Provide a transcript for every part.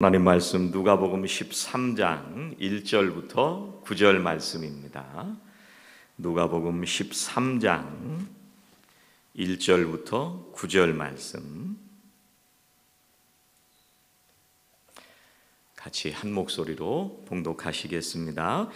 하나님 말씀 누가복음 13장 1절부터 9절 말씀입니다. 누가복음 13장 1절부터 9절 말씀 같이 한 목소리로 봉독하시겠습니다.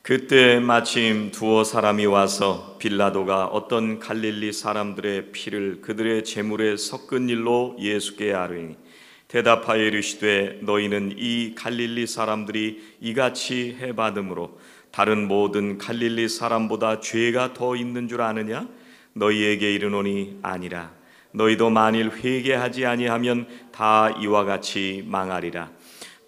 그때 마침 두어 사람이 와서 빌라도가 어떤 갈릴리 사람들의 피를 그들의 제물에 섞은 일로 예수께 아뢰니 대답하여 이르시되 너희는 이 갈릴리 사람들이 이같이 해받음으로 다른 모든 갈릴리 사람보다 죄가 더 있는 줄 아느냐? 너희에게 이르노니 아니라. 너희도 만일 회개하지 아니하면 다 이와 같이 망하리라.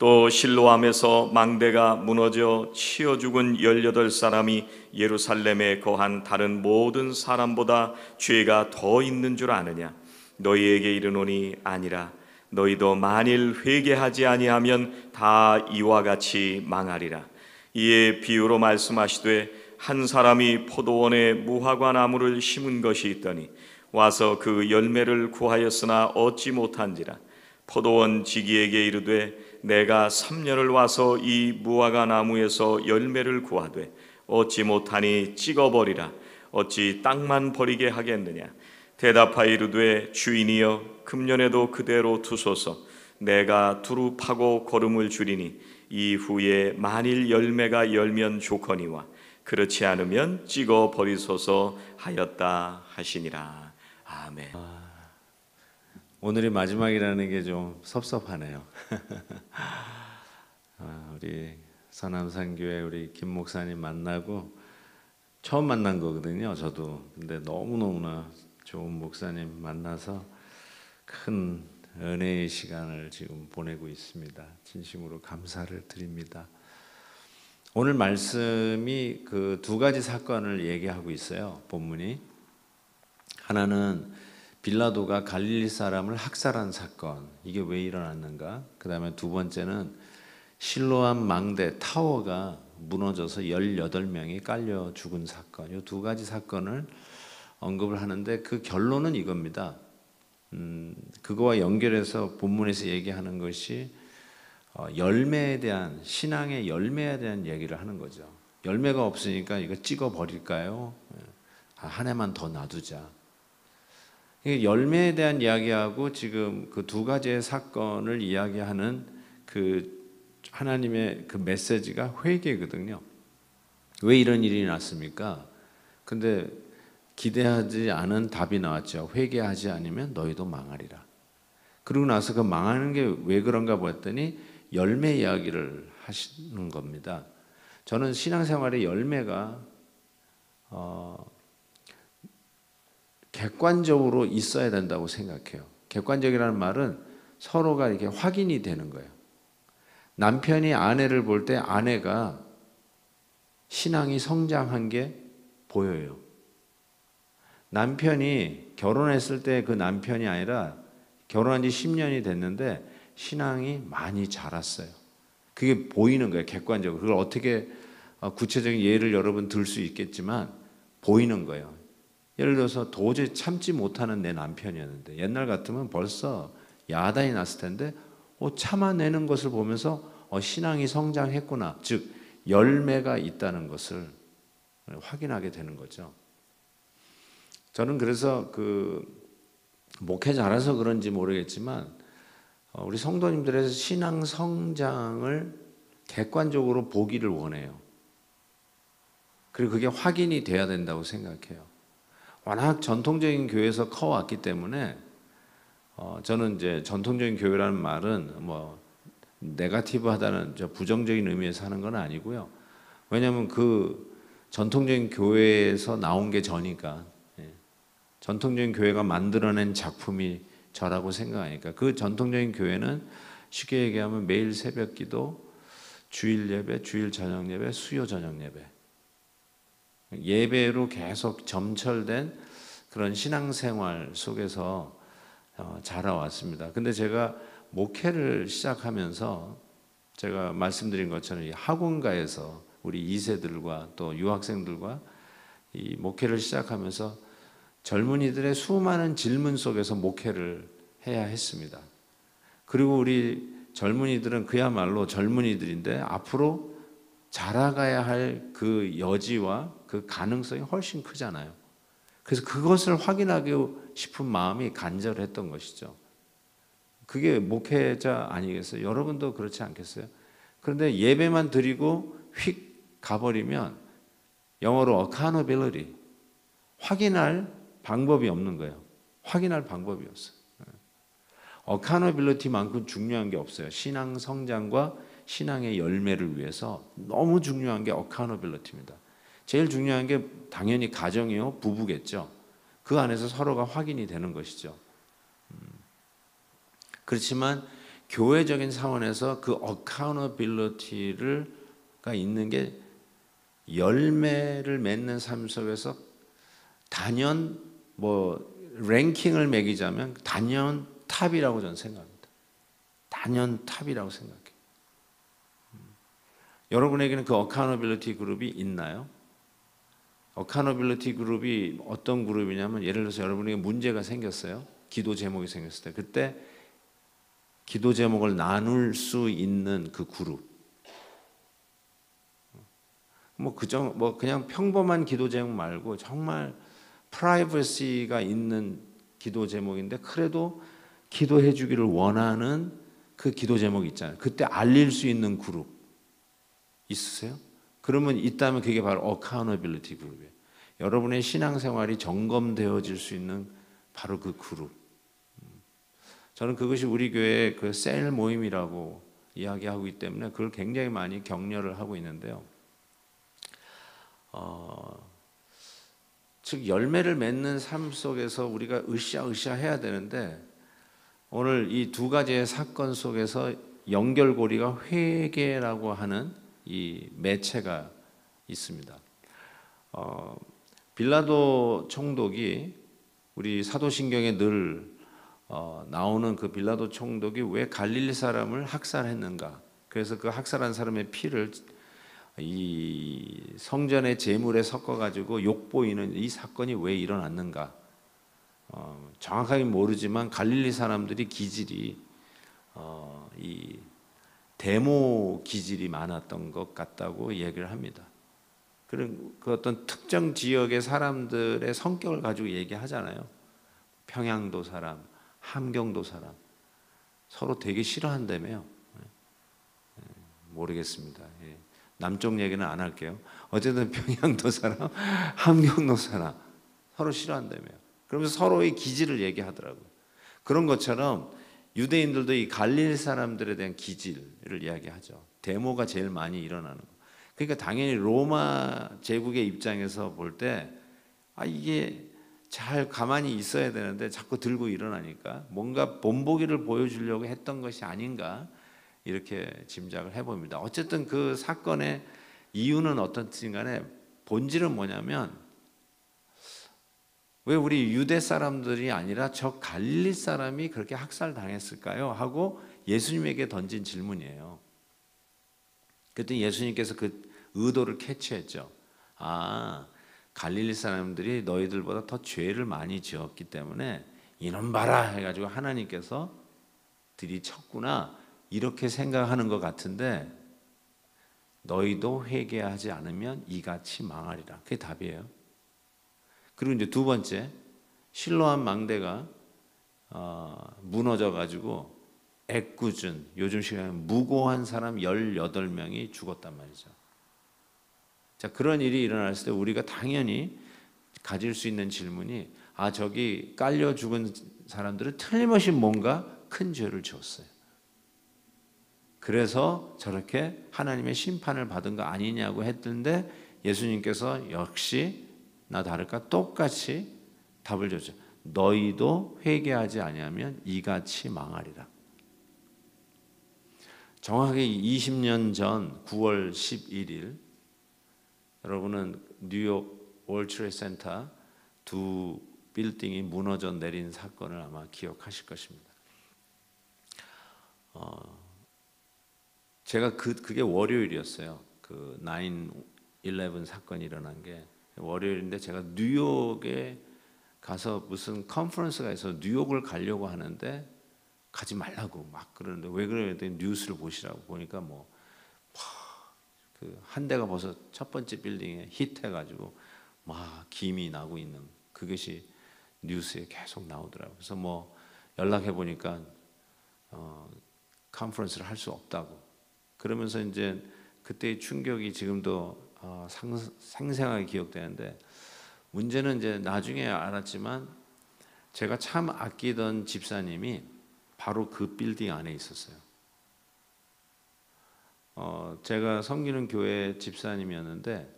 또 실로암에서 망대가 무너져 치어 죽은 18사람이 예루살렘에 거한 다른 모든 사람보다 죄가 더 있는 줄 아느냐? 너희에게 이르노니 아니라. 너희도 만일 회개하지 아니하면 다 이와 같이 망하리라. 이에 비유로 말씀하시되 한 사람이 포도원에 무화과 나무를 심은 것이 있더니 와서 그 열매를 구하였으나 얻지 못한지라. 포도원 지기에게 이르되 내가 3년을 와서 이 무화과 나무에서 열매를 구하되 얻지 못하니 찍어버리라. 어찌 땅만 버리게 하겠느냐? 대답하여 이르되 주인이여 금년에도 그대로 두소서. 내가 두루 파고 거름을 줄이니 이후에 만일 열매가 열면 좋거니와 그렇지 않으면 찍어 버리소서 하였다 하시니라. 아멘. 오늘이 마지막이라는 게 좀 섭섭하네요. 우리 서남산교회 우리 김 목사님 만나고 처음 만난 거거든요. 저도. 근데 너무너무나 좋은 목사님 만나서 큰 은혜의 시간을 지금 보내고 있습니다. 진심으로 감사를 드립니다. 오늘 말씀이 그 두 가지 사건을 얘기하고 있어요. 본문이. 하나는 빌라도가 갈릴리 사람을 학살한 사건. 이게 왜 일어났는가? 그 다음에 두 번째는 실로암 망대 타워가 무너져서 18명이 깔려 죽은 사건. 이 두 가지 사건을 언급을 하는데 그 결론은 이겁니다. 그거와 연결해서 본문에서 얘기하는 것이 열매에 대한, 신앙의 열매에 대한 얘기를 하는 거죠. 열매가 없으니까 이거 찍어 버릴까요? 한 해만 더 놔두자. 열매에 대한 이야기하고 지금 그 두 가지의 사건을 이야기하는 그 하나님의 그 메시지가 회개거든요. 왜 이런 일이 났습니까? 근데 기대하지 않은 답이 나왔죠. 회개하지 않으면 너희도 망하리라. 그러고 나서 그 망하는 게 왜 그런가 봤더니 열매 이야기를 하시는 겁니다. 저는 신앙생활의 열매가 객관적으로 있어야 된다고 생각해요. 객관적이라는 말은 서로가 이렇게 확인이 되는 거예요. 남편이 아내를 볼 때 아내가 신앙이 성장한 게 보여요. 남편이 결혼했을 때 그 남편이 아니라 결혼한 지 10년이 됐는데 신앙이 많이 자랐어요. 그게 보이는 거예요. 객관적으로. 그걸 어떻게 구체적인 예를 여러분 들 수 있겠지만 보이는 거예요. 예를 들어서 도저히 참지 못하는 내 남편이었는데 옛날 같으면 벌써 야단이 났을 텐데 참아내는 것을 보면서 신앙이 성장했구나. 즉 열매가 있다는 것을 확인하게 되는 거죠. 저는 그래서 그 목회 잘해서 그런지 모르겠지만 우리 성도님들의 신앙 성장을 객관적으로 보기를 원해요. 그리고 그게 확인이 돼야 된다고 생각해요. 워낙 전통적인 교회에서 커왔기 때문에 저는 이제 전통적인 교회라는 말은 뭐 네거티브하다는 부정적인 의미에서 하는 건 아니고요. 왜냐하면 그 전통적인 교회에서 나온 게 저니까. 전통적인 교회가 만들어낸 작품이 저라고 생각하니까 그 전통적인 교회는 쉽게 얘기하면 매일 새벽 기도, 주일 예배, 주일 저녁 예배, 수요 저녁 예배, 예배로 계속 점철된 그런 신앙생활 속에서 자라왔습니다. 근데 제가 목회를 시작하면서 제가 말씀드린 것처럼 이 학원가에서 우리 2세들과 또 유학생들과 이 목회를 시작하면서 젊은이들의 수많은 질문 속에서 목회를 해야 했습니다. 그리고 우리 젊은이들은 그야말로 젊은이들인데 앞으로 자라가야 할 그 여지와 그 가능성이 훨씬 크잖아요. 그래서 그것을 확인하고 싶은 마음이 간절했던 것이죠. 그게 목회자 아니겠어요? 여러분도 그렇지 않겠어요? 그런데 예배만 드리고 휙 가버리면 영어로 accountability, 확인할 방법이 없는 거예요. 확인할 방법이 없어요. accountability만큼 중요한 게 없어요. 신앙 성장과 신앙의 열매를 위해서 너무 중요한 게 accountability입니다. 제일 중요한 게 당연히 가정이요, 부부겠죠. 그 안에서 서로가 확인이 되는 것이죠. 그렇지만 교회적인 차원에서 그 accountability가 있는 게 열매를 맺는 삶 속에서 단연 랭킹을 매기자면 단연 탑이라고 저는 생각합니다. 단연 탑이라고 생각해요. 여러분에게는 그 accountability 그룹이 있나요? accountability 그룹이 어떤 그룹이냐면 예를 들어서 여러분에게 문제가 생겼어요. 기도 제목이 생겼을 때 그때 기도 제목을 나눌 수 있는 그 그룹. 그냥 평범한 기도 제목 말고 정말 프라이버시가 있는 기도 제목인데 그래도 기도해 주기를 원하는 그 기도 제목 있잖아요. 그때 알릴 수 있는 그룹 있으세요? 그러면 있다면 그게 바로 accountability 그룹이에요. 여러분의 신앙생활이 점검되어질 수 있는 바로 그 그룹. 저는 그것이 우리 교회의 그 셀 모임이라고 이야기하고 있기 때문에 그걸 굉장히 많이 격려를 하고 있는데요. 즉 열매를 맺는 삶 속에서 우리가 으쌰으쌰 해야 되는데 오늘 이 두 가지의 사건 속에서 연결고리가 회개라고 하는 이 매체가 있습니다. 빌라도 총독이 우리 사도신경에 늘 나오는 그 빌라도 총독이 왜 갈릴리 사람을 학살했는가? 그래서 그 학살한 사람의 피를 이 성전의 제물에 섞어가지고 욕보이는 이 사건이 왜 일어났는가? 정확하게 모르지만 갈릴리 사람들이 기질이 이 데모 기질이 많았던 것 같다고 얘기를 합니다. 그런 그 어떤 특정 지역의 사람들의 성격을 가지고 얘기하잖아요. 평양도 사람, 함경도 사람 서로 되게 싫어한다며요. 모르겠습니다. 남쪽 얘기는 안 할게요. 어쨌든 평양도 사람, 함경도 사람 서로 싫어한다며요. 그러면서 서로의 기질을 얘기하더라고요. 그런 것처럼 유대인들도 이 갈릴리 사람들에 대한 기질을 이야기하죠. 데모가 제일 많이 일어나는 거. 그러니까 당연히 로마 제국의 입장에서 볼 때 이게 잘 가만히 있어야 되는데 자꾸 들고 일어나니까 뭔가 본보기를 보여주려고 했던 것이 아닌가 이렇게 짐작을 해봅니다. 어쨌든 그 사건의 이유는 어떻든 간에 본질은 뭐냐면 왜 우리 유대 사람들이 아니라 저 갈릴리 사람이 그렇게 학살당했을까요? 하고 예수님에게 던진 질문이에요. 그랬더니 예수님께서 그 의도를 캐치했죠. 갈릴리 사람들이 너희들보다 더 죄를 많이 지었기 때문에 이놈 봐라 해가지고 하나님께서 들이쳤구나 이렇게 생각하는 것 같은데 너희도 회개하지 않으면 이같이 망하리라. 그게 답이에요. 그리고 이제 두 번째 실로암 망대가 무너져가지고 애꿎은 요즘 시간에 무고한 사람 18명이 죽었단 말이죠. 자, 그런 일이 일어났을 때 우리가 당연히 가질 수 있는 질문이 저기 깔려 죽은 사람들은 틀림없이 뭔가 큰 죄를 지었어요. 그래서 저렇게 하나님의 심판을 받은 거 아니냐고 했던데 예수님께서 역시 나 다를까 똑같이 답을 줬죠. 너희도 회개하지 아니하면 이같이 망하리라. 정확히 20년 전 9월 11일 여러분은 뉴욕 월트레이드 센터 두 빌딩이 무너져 내린 사건을 아마 기억하실 것입니다. 제가 그게 월요일이었어요. 그 9/11 사건이 일어난 게 월요일인데 제가 뉴욕에 가서 무슨 컨퍼런스가 있어서 뉴욕을 가려고 하는데 가지 말라고 막 그러는데 왜 그래요? 뉴스를 보시라고 보니까 뭐 그 한 대가 벌써 첫 번째 빌딩에 히트해가지고 막 김이 나고 있는 그것이 뉴스에 계속 나오더라고요. 그래서 뭐 연락해 보니까 컨퍼런스를 할 수 없다고. 그러면서 이제 그때의 충격이 지금도 생생하게 기억되는데, 문제는 이제 나중에 알았지만 제가 참 아끼던 집사님이 바로 그 빌딩 안에 있었어요. 제가 섬기는 교회 집사님이었는데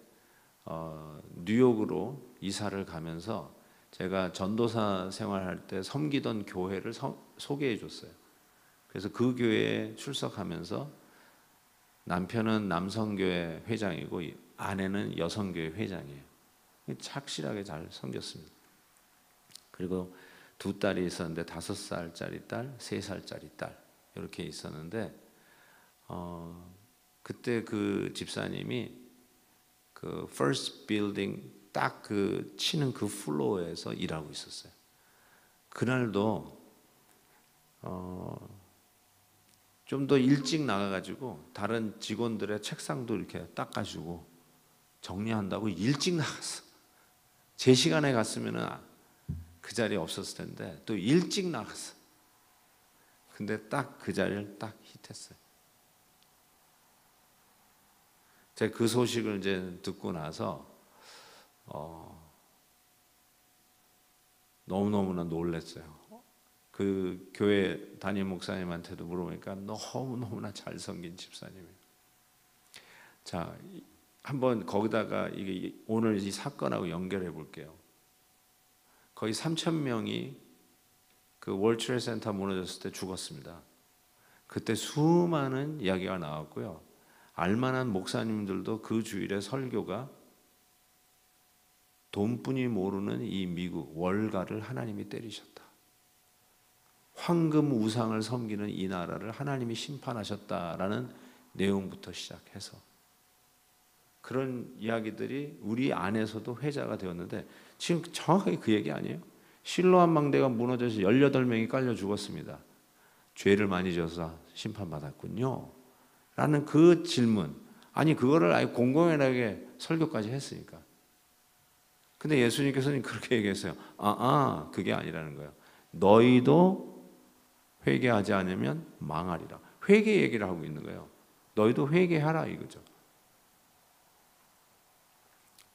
뉴욕으로 이사를 가면서 제가 전도사 생활할 때 섬기던 교회를 소개해 줬어요. 그래서 그 교회에 출석하면서 남편은 남성교회 회장이고 아내는 여성교회 회장이에요. 착실하게 잘 섬겼습니다. 그리고 두 딸이 있었는데 5살짜리 딸, 3살짜리 딸 이렇게 있었는데 그때 그 집사님이 그 first building 딱 그 치는 그 플로어에서 일하고 있었어요. 그날도 좀 더 일찍 나가가지고 다른 직원들의 책상도 이렇게 닦아주고 정리한다고 일찍 나갔어. 제 시간에 갔으면은 그 자리에 없었을 텐데 또 일찍 나갔어. 근데 딱 그 자리를 딱 히트했어요. 제가 그 소식을 이제 듣고 나서 너무너무나 놀랐어요. 그 교회 담임 목사님한테도 물어보니까 너무너무나 잘 섬긴 집사님이에요. 자, 한번 거기다가 이게 오늘 이 사건하고 연결해 볼게요. 거의 3,000명이 그 월드 트레이드 센터 무너졌을 때 죽었습니다. 그때 수많은 이야기가 나왔고요. 알만한 목사님들도 그 주일에 설교가 돈뿐이 모르는 이 미국 월가를 하나님이 때리셨다. 황금 우상을 섬기는 이 나라를 하나님이 심판하셨다라는 내용부터 시작해서 그런 이야기들이 우리 안에서도 회자가 되었는데 지금 정확하게 그 얘기 아니에요? 실로암 망대가 무너져서 18명이 깔려 죽었습니다. 죄를 많이 져서 심판받았군요 라는 그 질문, 아니 그거를 아예 공공연하게 설교까지 했으니까. 근데 예수님께서는 그렇게 얘기했어요. 그게 아니라는 거예요. 너희도 회개하지 않으면 망하리라. 회개 얘기를 하고 있는 거예요. 너희도 회개하라 이거죠.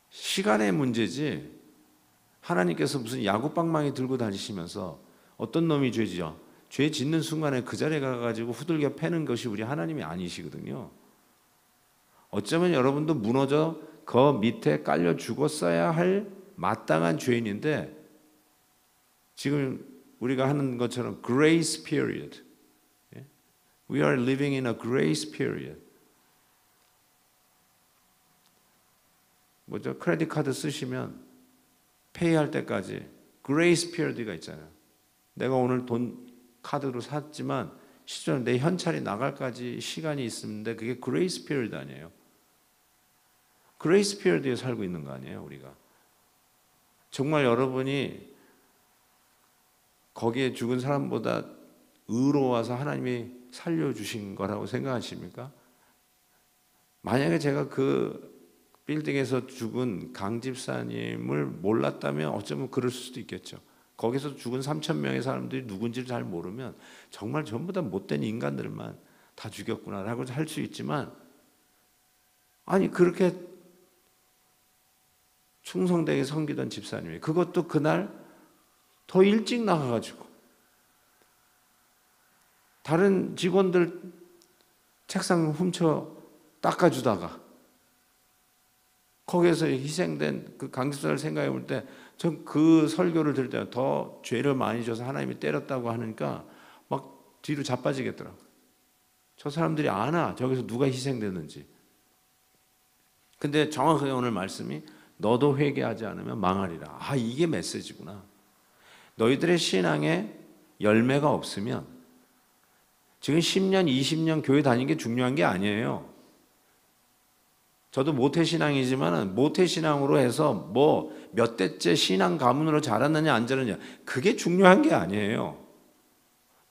시간의 문제지 하나님께서 무슨 야구방망이 들고 다니시면서 어떤 놈이 죄지죠? 죄 짓는 순간에 그 자리에 가가지고 후들겨 패는 것이 우리 하나님이 아니시거든요. 어쩌면 여러분도 무너져 그 밑에 깔려 죽었어야 할 마땅한 죄인인데 지금 우리가 하는 것처럼 grace period. We are living in a grace period. 뭐죠? 크레딧 카드 쓰시면 페이할 때까지 grace period가 있잖아요. 내가 오늘 돈 카드로 샀지만 실제로 내 현찰이 나갈까지 시간이 있는데 그게 grace period 아니에요. grace period에 살고 있는 거 아니에요, 우리가. 정말 여러분이 거기에 죽은 사람보다 의로워서 하나님이 살려주신 거라고 생각하십니까? 만약에 제가 그 빌딩에서 죽은 강 집사님을 몰랐다면 어쩌면 그럴 수도 있겠죠. 거기서 죽은 3,000명의 사람들이 누군지를 잘 모르면 정말 전부 다 못된 인간들만 다 죽였구나라고 할 수 있지만, 아니 그렇게 충성되게 섬기던 집사님이 그것도 그날 더 일찍 나가가지고 다른 직원들 책상 훔쳐 닦아주다가 거기에서 희생된 그 강집사를 생각해 볼 때 전 그 설교를 들을 때 더 죄를 많이 져서 하나님이 때렸다고 하니까 막 뒤로 자빠지겠더라고요. 저 사람들이 아나 저기서 누가 희생됐는지. 근데 정확하게 오늘 말씀이 너도 회개하지 않으면 망하리라. 이게 메시지구나. 너희들의 신앙에 열매가 없으면 지금 10년, 20년 교회 다니는 게 중요한 게 아니에요. 저도 모태신앙이지만 모태신앙으로 해서 뭐 몇 대째 신앙 가문으로 자랐느냐 안 자랐느냐 그게 중요한 게 아니에요.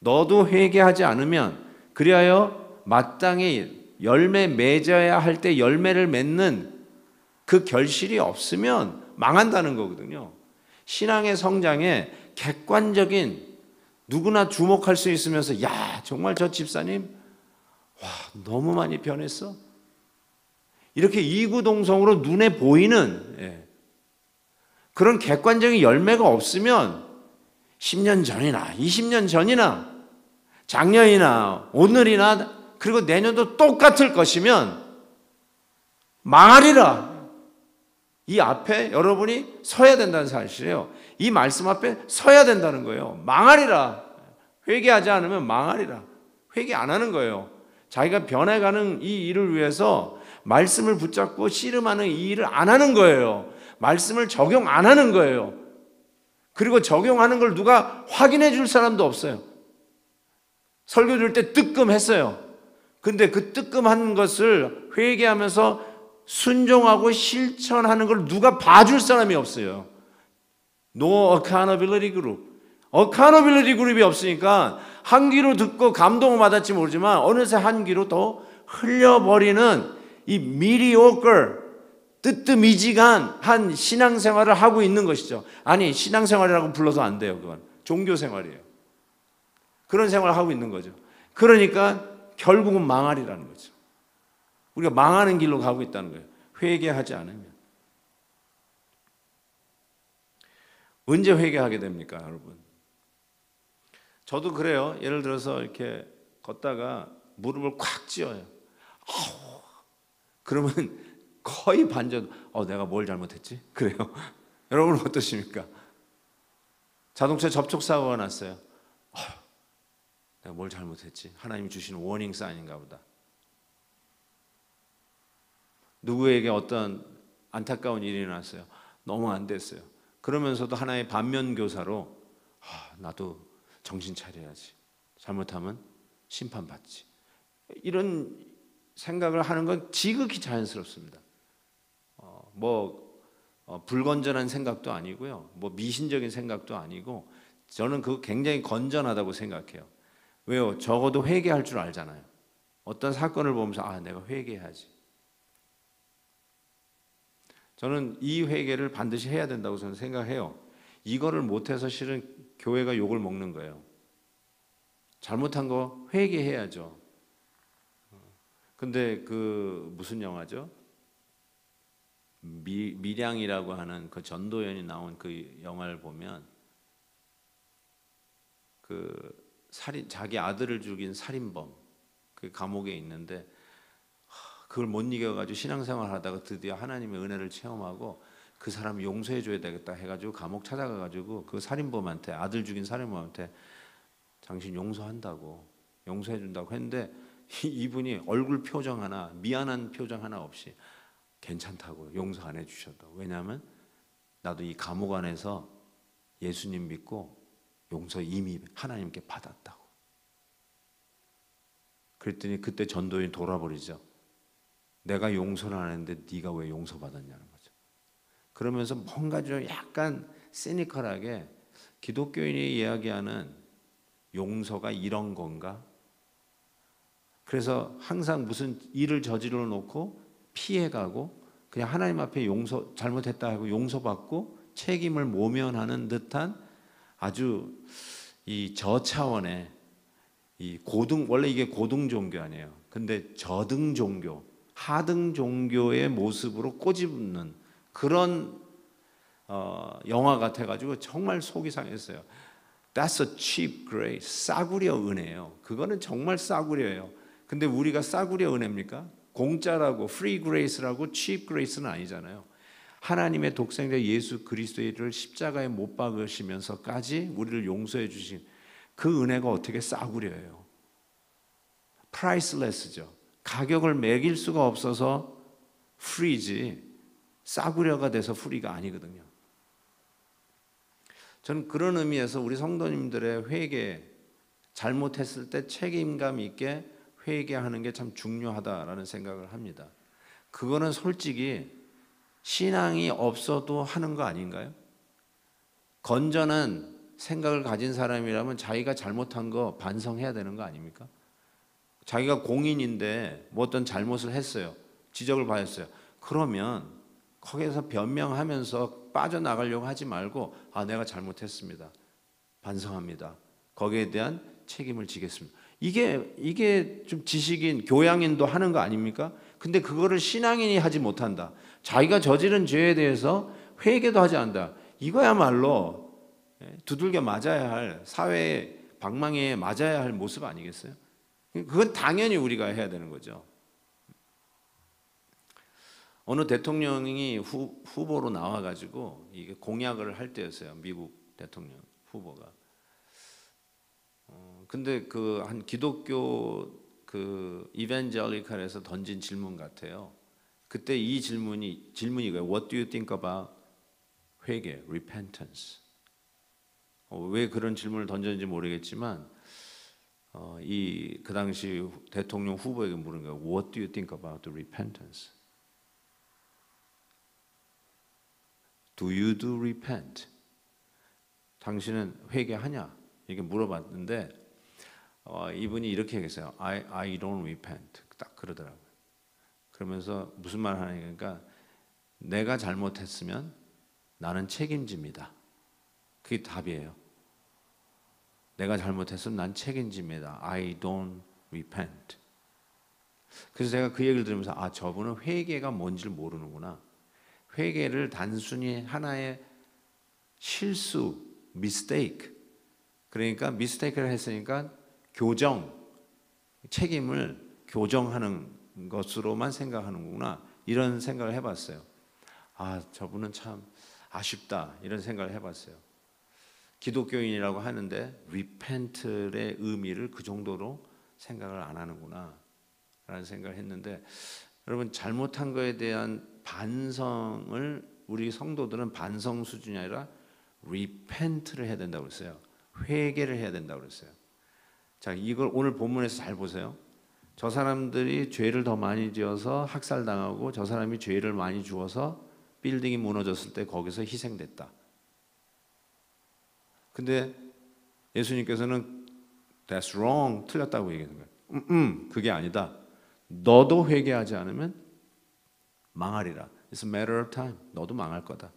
너도 회개하지 않으면 그리하여 마땅히 열매 맺어야 할 때 열매를 맺는 그 결실이 없으면 망한다는 거거든요. 신앙의 성장에 객관적인 누구나 주목할 수 있으면서 야 정말 저 집사님 와 너무 많이 변했어. 이렇게 이구동성으로 눈에 보이는 그런 객관적인 열매가 없으면 10년 전이나 20년 전이나 작년이나 오늘이나 그리고 내년도 똑같을 것이면 망하리라. 이 앞에 여러분이 서야 된다는 사실이에요. 이 말씀 앞에 서야 된다는 거예요. 망하리라. 회개하지 않으면 망하리라. 회개 안 하는 거예요. 자기가 변해가는 이 일을 위해서 말씀을 붙잡고 씨름하는 이 일을 안 하는 거예요. 말씀을 적용 안 하는 거예요. 그리고 적용하는 걸 누가 확인해 줄 사람도 없어요. 설교 줄 때 뜨끔했어요. 근데 그 뜨끔한 것을 회개하면서 순종하고 실천하는 걸 누가 봐줄 사람이 없어요. No accountability group. accountability group이 없으니까 한 귀로 듣고 감동을 받았지 모르지만 어느새 한 귀로 또 흘려버리는 이 mediocre, 뜨뜻미지근한 신앙생활을 하고 있는 것이죠. 아니 신앙생활이라고 불러서 안 돼요. 그건 종교생활이에요. 그런 생활을 하고 있는 거죠. 그러니까 결국은 망하리라는 거죠. 우리가 망하는 길로 가고 있다는 거예요. 회개하지 않으면. 언제 회개하게 됩니까, 여러분? 저도 그래요. 예를 들어서 이렇게 걷다가 무릎을 콱 찧어요. 그러면 거의 반전, 내가 뭘 잘못했지? 그래요. 여러분 어떠십니까? 자동차 접촉사고가 났어요. 내가 뭘 잘못했지? 하나님이 주시는 워닝 사인인가 보다. 누구에게 어떤 안타까운 일이 일어났어요. 너무 안 됐어요. 그러면서도 하나의 반면교사로 나도 정신 차려야지. 잘못하면 심판받지. 이런 생각을 하는 건 지극히 자연스럽습니다. 불건전한 생각도 아니고요. 미신적인 생각도 아니고 저는 그거 굉장히 건전하다고 생각해요. 왜요? 적어도 회개할 줄 알잖아요. 어떤 사건을 보면서 내가 회개해야지. 저는 이 회개를 반드시 해야 된다고 저는 생각해요. 이거를 못해서 실은 교회가 욕을 먹는 거예요. 잘못한 거 회개해야죠. 근데 무슨 영화죠? 밀양이라고 하는 그 전도연이 나온 그 영화를 보면 자기 아들을 죽인 살인범 그 감옥에 있는데 그걸 못 이겨가지고 신앙생활 하다가 드디어 하나님의 은혜를 체험하고 그 사람 용서해줘야 되겠다 해가지고 감옥 찾아가가지고 그 살인범한테 아들 죽인 살인범한테 당신 용서한다고 용서해준다고 했는데 이분이 얼굴 표정 하나 미안한 표정 하나 없이 괜찮다고 용서 안 해주셨다고. 왜냐하면 나도 이 감옥 안에서 예수님 믿고 용서 이미 하나님께 받았다고. 그랬더니 그때 전도인이 돌아버리죠. 내가 용서를 안 했는데 네가 왜 용서받았냐는 거죠. 그러면서 뭔가 좀 약간 시니컬하게 기독교인이 이야기하는 용서가 이런 건가? 그래서 항상 무슨 일을 저질러 놓고 피해가고 그냥 하나님 앞에 잘못했다 하고 용서받고 책임을 모면하는 듯한 아주 이 저차원의 원래 이게 고등 종교 아니에요. 근데 저등 종교, 하등 종교의 모습으로 꼬집는 그런 영화 같아가지고 정말 속이 상했어요. That's a cheap grace. 싸구려 은혜예요. 그거는 정말 싸구려예요. 근데 우리가 싸구려 은혜입니까? 공짜라고 free grace라고 cheap grace는 아니잖아요. 하나님의 독생자 예수 그리스도를 십자가에 못 박으시면서까지 우리를 용서해 주신 그 은혜가 어떻게 싸구려예요? priceless죠. 가격을 매길 수가 없어서 free지 싸구려가 돼서 free가 아니거든요. 저는 그런 의미에서 우리 성도님들의 회개, 잘못했을 때 책임감 있게 회개하는 게 참 중요하다라는 생각을 합니다. 그거는 솔직히 신앙이 없어도 하는 거 아닌가요? 건전한 생각을 가진 사람이라면 자기가 잘못한 거 반성해야 되는 거 아닙니까? 자기가 공인인데 뭐 어떤 잘못을 했어요. 지적을 받았어요. 그러면 거기에서 변명하면서 빠져나가려고 하지 말고 아, 내가 잘못했습니다. 반성합니다. 거기에 대한 책임을 지겠습니다. 이게 좀 지식인, 교양인도 하는 거 아닙니까? 근데 그거를 신앙인이 하지 못한다. 자기가 저지른 죄에 대해서 회개도 하지 않는다. 이거야말로 두들겨 맞아야 할, 사회의 방망이에 맞아야 할 모습 아니겠어요? 그건 당연히 우리가 해야 되는 거죠. 어느 대통령이 후보로 나와가지고 이게 공약을 할 때였어요. 미국 대통령 후보가. 근데 그 한 기독교 그 이벤젤리칼에서 던진 질문 같아요. 그때 이 질문이 이거예요. What do you think about 회개, repentance? 왜 그런 질문을 던졌는지 모르겠지만 그 당시 대통령 후보에게 물은 거예요. What do you think about the repentance? Do you do repent? 당신은 회개하냐? 이렇게 물어봤는데 이분이 이렇게 얘기했어요. I don't repent. 딱 그러더라고요. 그러면서 무슨 말 하냐니까 내가 잘못했으면 나는 책임집니다. 그게 답이에요. 내가 잘못했으면 난 책임집니다. I don't repent. 그래서 제가 그 얘기를 들으면서 아, 저분은 회개가 뭔지를 모르는구나. 회개를 단순히 하나의 실수, mistake. 그러니까 mistake를 했으니까 교정, 책임을 교정하는 것으로만 생각하는구나. 이런 생각을 해봤어요. 아, 저분은 참 아쉽다. 이런 생각을 해봤어요. 기독교인이라고 하는데 repent의 의미를 그 정도로 생각을 안 하는구나 라는 생각을 했는데 여러분 잘못한 거에 대한 반성을 우리 성도들은 반성 수준이 아니라 repent를 해야 된다고 그랬어요. 회개를 해야 된다고 그랬어요. 자, 이걸 오늘 본문에서 잘 보세요. 저 사람들이 죄를 더 많이 지어서 학살당하고 저 사람이 죄를 많이 주어서 빌딩이 무너졌을 때 거기서 희생됐다. 근데 예수님께서는 That's wrong, 틀렸다고 얘기하는 거예요. 그게 아니다. 너도 회개하지 않으면 망하리라. It's a matter of time. 너도 망할 거다.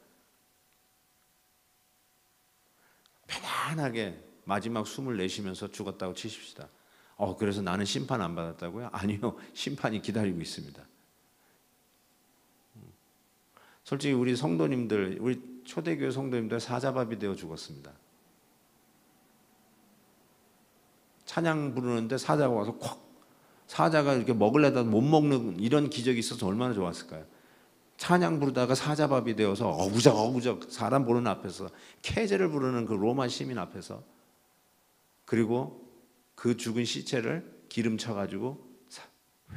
편안하게 마지막 숨을 내쉬면서 죽었다고 치십시다. 그래서 나는 심판 안 받았다고요? 아니요. 심판이 기다리고 있습니다. 솔직히 우리 성도님들, 우리 초대교회 성도님들 사자밥이 되어 죽었습니다. 찬양 부르는데 사자가 와서 콱, 사자가 이렇게 먹으려다 못 먹는 이런 기적이 있어서 얼마나 좋았을까요? 찬양 부르다가 사자밥이 되어서 어구적 사람 보는 앞에서 캐제를 부르는 그 로마 시민 앞에서 그리고 그 죽은 시체를 기름 쳐가지고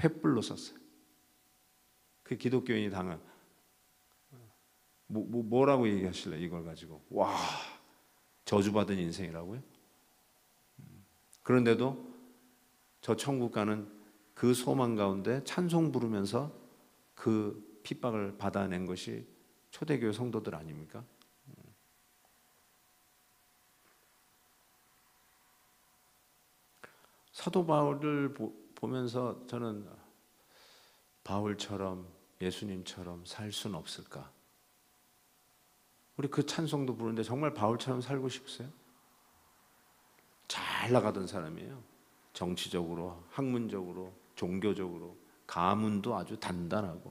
횃불로 썼어요. 그 기독교인이 당한 뭐라고 얘기하실래 이걸 가지고 와 저주받은 인생이라고요? 그런데도 저 천국 가는 그 소망 가운데 찬송 부르면서 그 핍박을 받아낸 것이 초대교회 성도들 아닙니까? 사도 바울을 보면서 저는 바울처럼 예수님처럼 살 수는 없을까? 우리 그 찬송도 부르는데 정말 바울처럼 살고 싶으세요? 잘 나가던 사람이에요. 정치적으로, 학문적으로, 종교적으로, 가문도 아주 단단하고.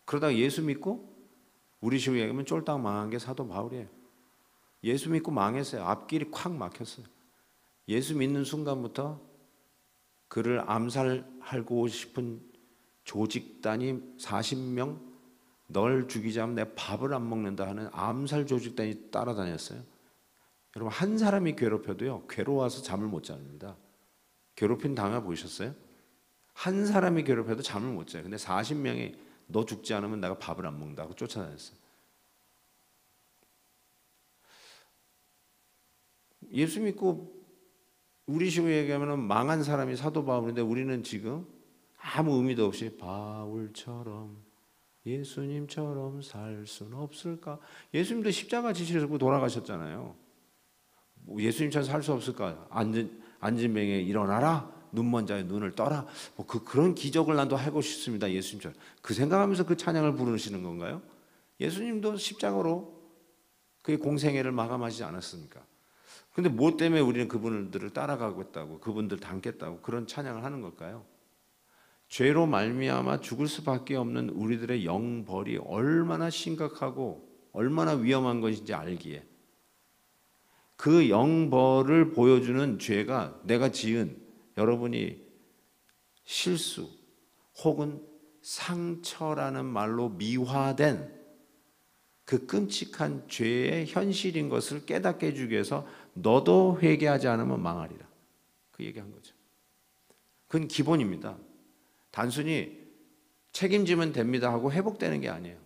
그러다가 예수 믿고 우리 식으로 얘기하면 쫄딱 망한 게 사도 바울이에요. 예수 믿고 망했어요. 앞길이 콱 막혔어요. 예수 믿는 순간부터 그를 암살하고 싶은 조직단이 40명 널 죽이지 않으면 내 밥을 안 먹는다 하는 암살 조직단이 따라다녔어요. 여러분 한 사람이 괴롭혀도요 괴로워서 잠을 못 잡니다. 괴롭힘 당해 보셨어요? 한 사람이 괴롭혀도 잠을 못 자요. 근데 40명이 너 죽지 않으면 내가 밥을 안 먹는다고 쫓아다녔어요. 예수 믿고 우리 식으로 얘기하면 망한 사람이 사도 바울인데 우리는 지금 아무 의미도 없이 바울처럼 예수님처럼 살 수는 없을까? 예수님도 십자가 지시고 돌아가셨잖아요. 예수님처럼 살 수 없을까? 앉은 뱅에 일어나라. 눈먼 자의 눈을 떠라. 그런 기적을 나도 하고 싶습니다. 예수님처럼. 그 생각하면서 그 찬양을 부르시는 건가요? 예수님도 십자가로 그의 공생애를 마감하지 않았습니까? 근데 뭐 때문에 우리는 그분들을 따라가겠다고, 그분들 닮겠다고 그런 찬양을 하는 걸까요? 죄로 말미암아 죽을 수밖에 없는 우리들의 영벌이 얼마나 심각하고 얼마나 위험한 것인지 알기에 그 영벌을 보여주는 죄가 내가 지은 여러분이 실수 혹은 상처라는 말로 미화된 그 끔찍한 죄의 현실인 것을 깨닫게 해주기 위해서 너도 회개하지 않으면 망하리라. 그 얘기한 거죠. 그건 기본입니다. 단순히 책임지면 됩니다 하고 회복되는 게 아니에요.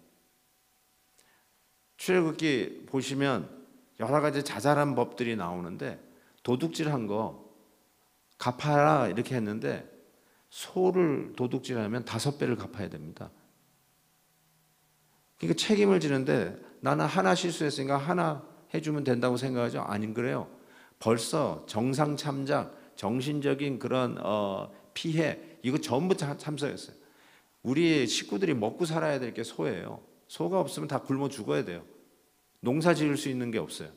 출애굽기 보시면 여러 가지 자잘한 법들이 나오는데 도둑질한 거 갚아라 이렇게 했는데 소를 도둑질하면 5배를 갚아야 됩니다. 그러니까 책임을 지는데 나는 하나 실수했으니까 하나 해주면 된다고 생각하죠? 아닌 그래요. 벌써 정상 참작, 정신적인 그런 피해 이거 전부 참석했어요. 우리 식구들이 먹고 살아야 될 게 소예요. 소가 없으면 다 굶어 죽어야 돼요. 농사 지을 수 있는 게 없어요.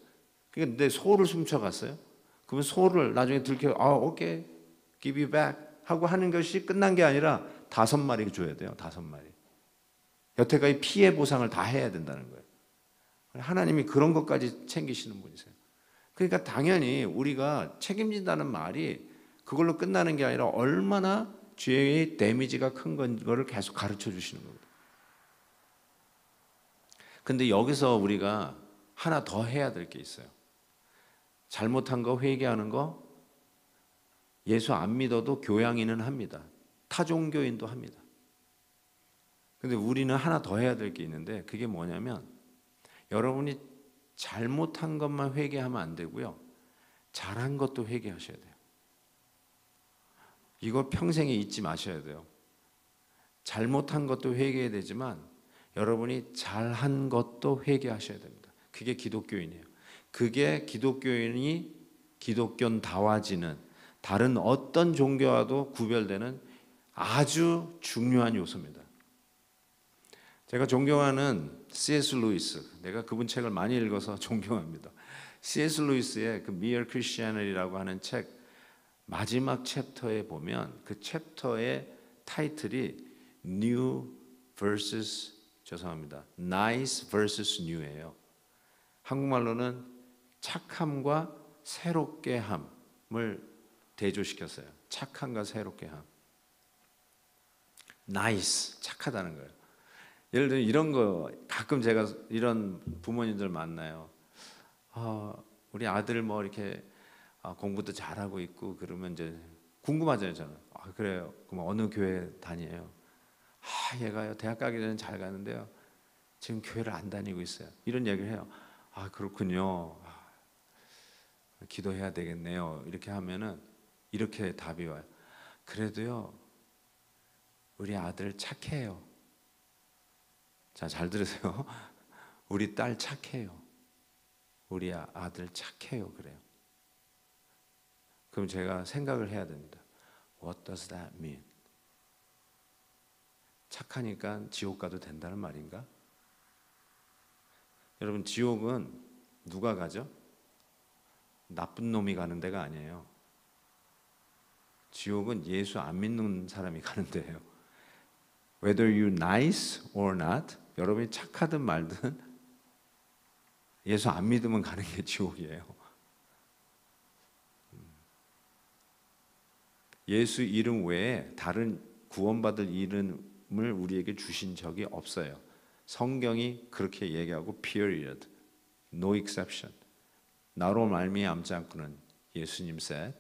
그러니까 내 소를 훔쳐갔어요. 그러면 소를 나중에 오케이, give you back 하고 하는 것이 끝난 게 아니라 5마리 줘야 돼요. 5마리. 여태까지 피해 보상을 다 해야 된다는 거예요. 하나님이 그런 것까지 챙기시는 분이세요. 그러니까 당연히 우리가 책임진다는 말이 그걸로 끝나는 게 아니라 얼마나 죄의 데미지가 큰 거를 계속 가르쳐 주시는 겁니다. 근데 여기서 우리가 하나 더 해야 될 게 있어요. 잘못한 거 회개하는 거 예수 안 믿어도 교양인은 합니다. 타종교인도 합니다. 근데 우리는 하나 더 해야 될 게 있는데 그게 뭐냐면 여러분이 잘못한 것만 회개하면 안 되고요. 잘한 것도 회개하셔야 돼요. 이거 평생에 잊지 마셔야 돼요. 잘못한 것도 회개해야 되지만 여러분이 잘한 것도 회개하셔야 됩니다. 그게 기독교인이에요. 그게 기독교인이 기독교다워지는 다른 어떤 종교와도 구별되는 아주 중요한 요소입니다. 제가 존경하는 C.S. 루이스, 내가 그분 책을 많이 읽어서 존경합니다. C.S. 루이스의 그 Mere Christianity라고 하는 책 마지막 챕터에 보면 그 챕터의 타이틀이 New vs. Nice vs. New예요. 한국말로는 착함과 새롭게 함을 대조시켰어요. 착함과 새롭게 함. Nice, 착하다는 거예요. 예를 들면 이런 거 가끔 제가 이런 부모님들 만나요. 우리 아들 뭐 이렇게 공부도 잘하고 있고 그러면 이제 궁금하잖아요. 저는 그래요. 그럼 어느 교회 다녀요? 얘가요 대학 가기 전에 잘 가는데요. 지금 교회를 안 다니고 있어요. 이런 얘기를 해요. 그렇군요. 기도해야 되겠네요. 이렇게 하면은 이렇게 답이 와요. 그래도요 우리 아들 착해요. 자, 잘 들으세요. 우리 딸 착해요. 우리 아들 착해요. 그래요. 그럼 제가 생각을 해야 됩니다. What does that mean? 착하니까 지옥 가도 된다는 말인가? 여러분, 지옥은 누가 가죠? 나쁜 놈이 가는 데가 아니에요. 지옥은 예수 안 믿는 사람이 가는 데예요. Whether you nice or not, 여러분이 착하든 말든 예수 안 믿으면 가는 게 지옥이에요. 예수 이름 외에 다른 구원받을 이름을 우리에게 주신 적이 없어요. 성경이 그렇게 얘기하고 period, no exception. 나로 말미암지 않고는 예수님 said